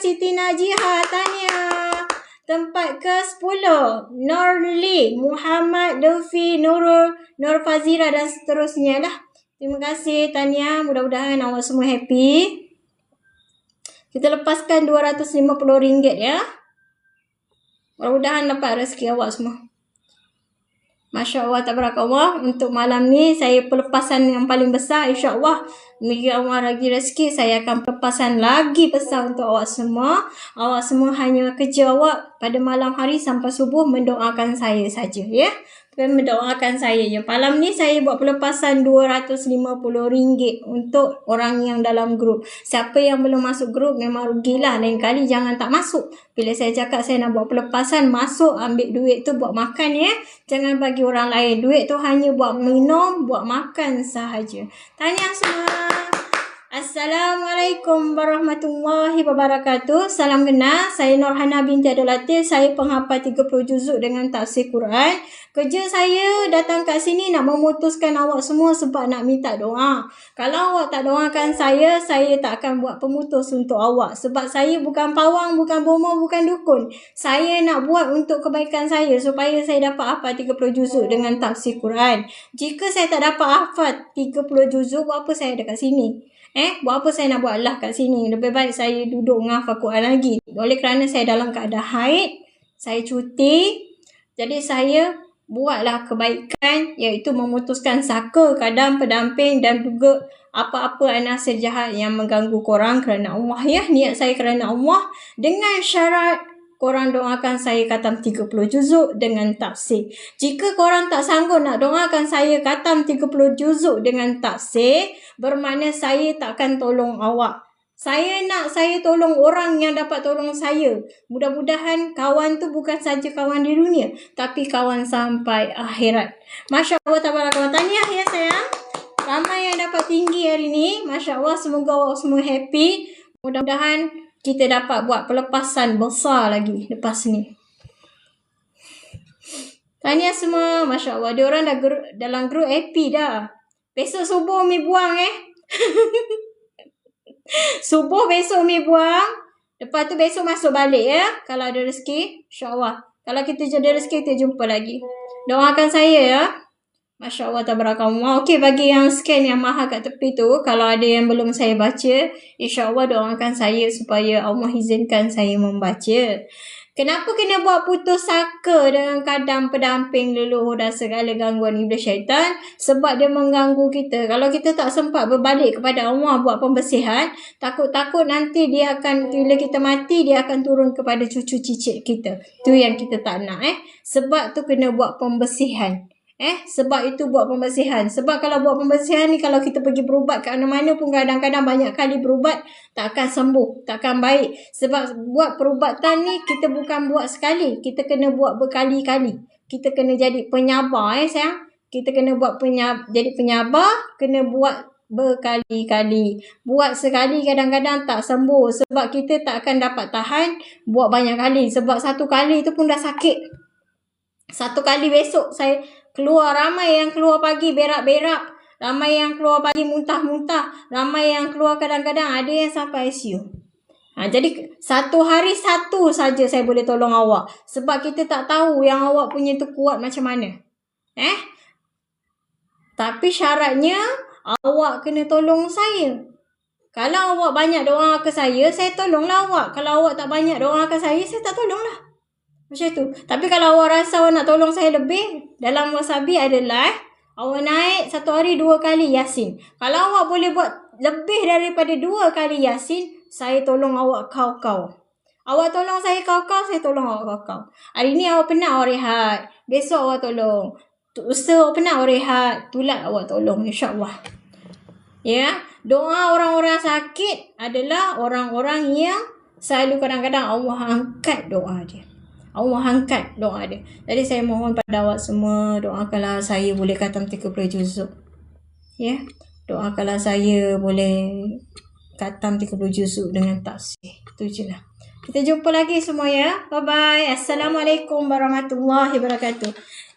Siti Najihah. Tahniah. Tempat ke-10 Nurli, Muhammad Lufi, Nur Fazira dan seterusnya lah. Terima kasih tahniah. Mudah-mudahan awak semua happy. Kita lepaskan RM250 ya. Mudah-mudahan dapat rezeki awak semua. Masya Allah, tabarakallah. Untuk malam ni saya pelepasan yang paling besar. InsyaAllah Jika Allah bagi rezeki, saya akan lepaskan lagi pesan untuk awak semua. Awak semua hanya kerja awak pada malam hari sampai subuh mendoakan saya saja, ya. Dan mendoakan saya je. Malam ni saya buat pelepasan RM250 untuk orang yang dalam grup. Siapa yang belum masuk grup memang rugilah. Lain kali jangan tak masuk. Bila saya cakap saya nak buat pelepasan, masuk ambil duit tu buat makan, ya. Jangan bagi orang lain. Duit tu hanya buat minum, buat makan sahaja. Tahniah semua. Assalamualaikum warahmatullahi wabarakatuh. Salam kenal. Saya Nurhana binti Abdul Latif. Saya penghafal 30 juzuk dengan tafsir Quran. Kerja saya datang kat sini nak memutuskan awak semua sebab nak minta doa. Kalau awak tak doakan saya tak akan buat pemutus untuk awak. Sebab saya bukan pawang, bukan bomoh, bukan dukun. Saya nak buat untuk kebaikan saya supaya saya dapat hafal 30 juzuk dengan tafsir Quran. Jika saya tak dapat hafal 30 juzuk, buat apa saya ada kat sini? Buat apa saya nak buat Allah kat sini? Lebih baik saya duduk menghafal Quran lagi. Oleh kerana saya dalam keadaan haid, saya cuti. Jadi saya buatlah kebaikan, iaitu memutuskan saka, kadam, pendamping dan juga apa-apa anasir jahat yang mengganggu korang kerana Allah, ya. Niat saya kerana Allah dengan syarat korang doakan saya khatam 30 juzuk dengan tafsir. Jika korang tak sanggup nak doakan saya khatam 30 juzuk dengan tafsir, bermakna saya tak akan tolong awak. Saya nak saya tolong orang yang dapat tolong saya. Mudah-mudahan kawan tu bukan saja kawan di dunia, tapi kawan sampai akhirat. Masya Allah, tabarakallah. Tahniah ya sayang. Ramai yang dapat tinggi hari ni. Masya Allah, semoga awak semua happy. Mudah-mudahan kita dapat buat pelepasan besar lagi lepas ni. Tahniah semua. Masya Allah. Diorang dah dalam grup happy dah. Besok subuh mi buang Subuh besok mi buang. Lepas tu besok masuk balik, ya. Kalau ada rezeki. InsyaAllah. Kalau kita jadi rezeki, kita jumpa lagi. Doakan saya, ya. Masya Allah, tabarakallah. Okey, bagi yang scan yang mahal kat tepi tu, kalau ada yang belum saya baca, insya-Allah doakan saya supaya Allah izinkan saya membaca. Kenapa kena buat putus saka dengan kadam pendamping leluhur dan segala gangguan iblis syaitan? Sebab dia mengganggu kita. Kalau kita tak sempat berbalik kepada Allah buat pembersihan, takut-takut nanti dia akan, bila kita mati, dia akan turun kepada cucu cicit kita. Tu yang kita tak nak. Sebab tu kena buat pembersihan. Sebab itu buat pembersihan. Sebab kalau buat pembersihan ni, kalau kita pergi berubat kat mana-mana pun kadang-kadang banyak kali berubat, tak akan sembuh, tak akan baik. Sebab buat perubatan ni, kita bukan buat sekali. Kita kena buat berkali-kali. Kita kena jadi penyabar, sayang. Kita kena buat jadi penyabar, kena buat berkali-kali. Buat sekali kadang-kadang tak sembuh. Sebab kita tak akan dapat tahan buat banyak kali. Sebab satu kali tu pun dah sakit. Satu kali besok saya keluar, ramai yang keluar pagi berak-berak, ramai yang keluar pagi muntah-muntah, ramai yang keluar kadang-kadang ada yang sampai ICU. Jadi satu hari satu saja saya boleh tolong awak. Sebab kita tak tahu yang awak punya tu kuat macam mana. Tapi syaratnya awak kena tolong saya. Kalau awak banyak doa ke saya tolonglah awak. Kalau awak tak banyak doa ke saya tak tolonglah. Macam tu. Tapi kalau awak rasa awak nak tolong saya lebih, dalam wasabi adalah awak naik satu hari 2 kali Yasin. Kalau awak boleh buat lebih daripada 2 kali Yasin, saya tolong awak kau-kau. Awak tolong saya kau-kau, saya tolong awak kau-kau. Hari ni awak penat, awak rehat. Besok awak tolong. Lusa awak penat, awak rehat. Tulat awak tolong, insya-Allah. Ya, doa orang-orang sakit adalah orang-orang yang selalu kadang-kadang Allah angkat doa dia. Allah angkat doa dia. Jadi saya mohon pada awak semua, doakanlah saya boleh khatam 30 juzuk. Ya. Doakanlah saya boleh khatam 30 juzuk dengan tafsir. Itu je lah. Kita jumpa lagi semua, ya. Bye-bye. Assalamualaikum warahmatullahi wabarakatuh.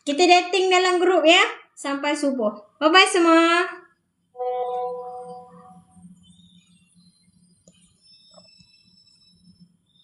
Kita dating dalam grup, ya. Sampai subuh. Bye-bye semua.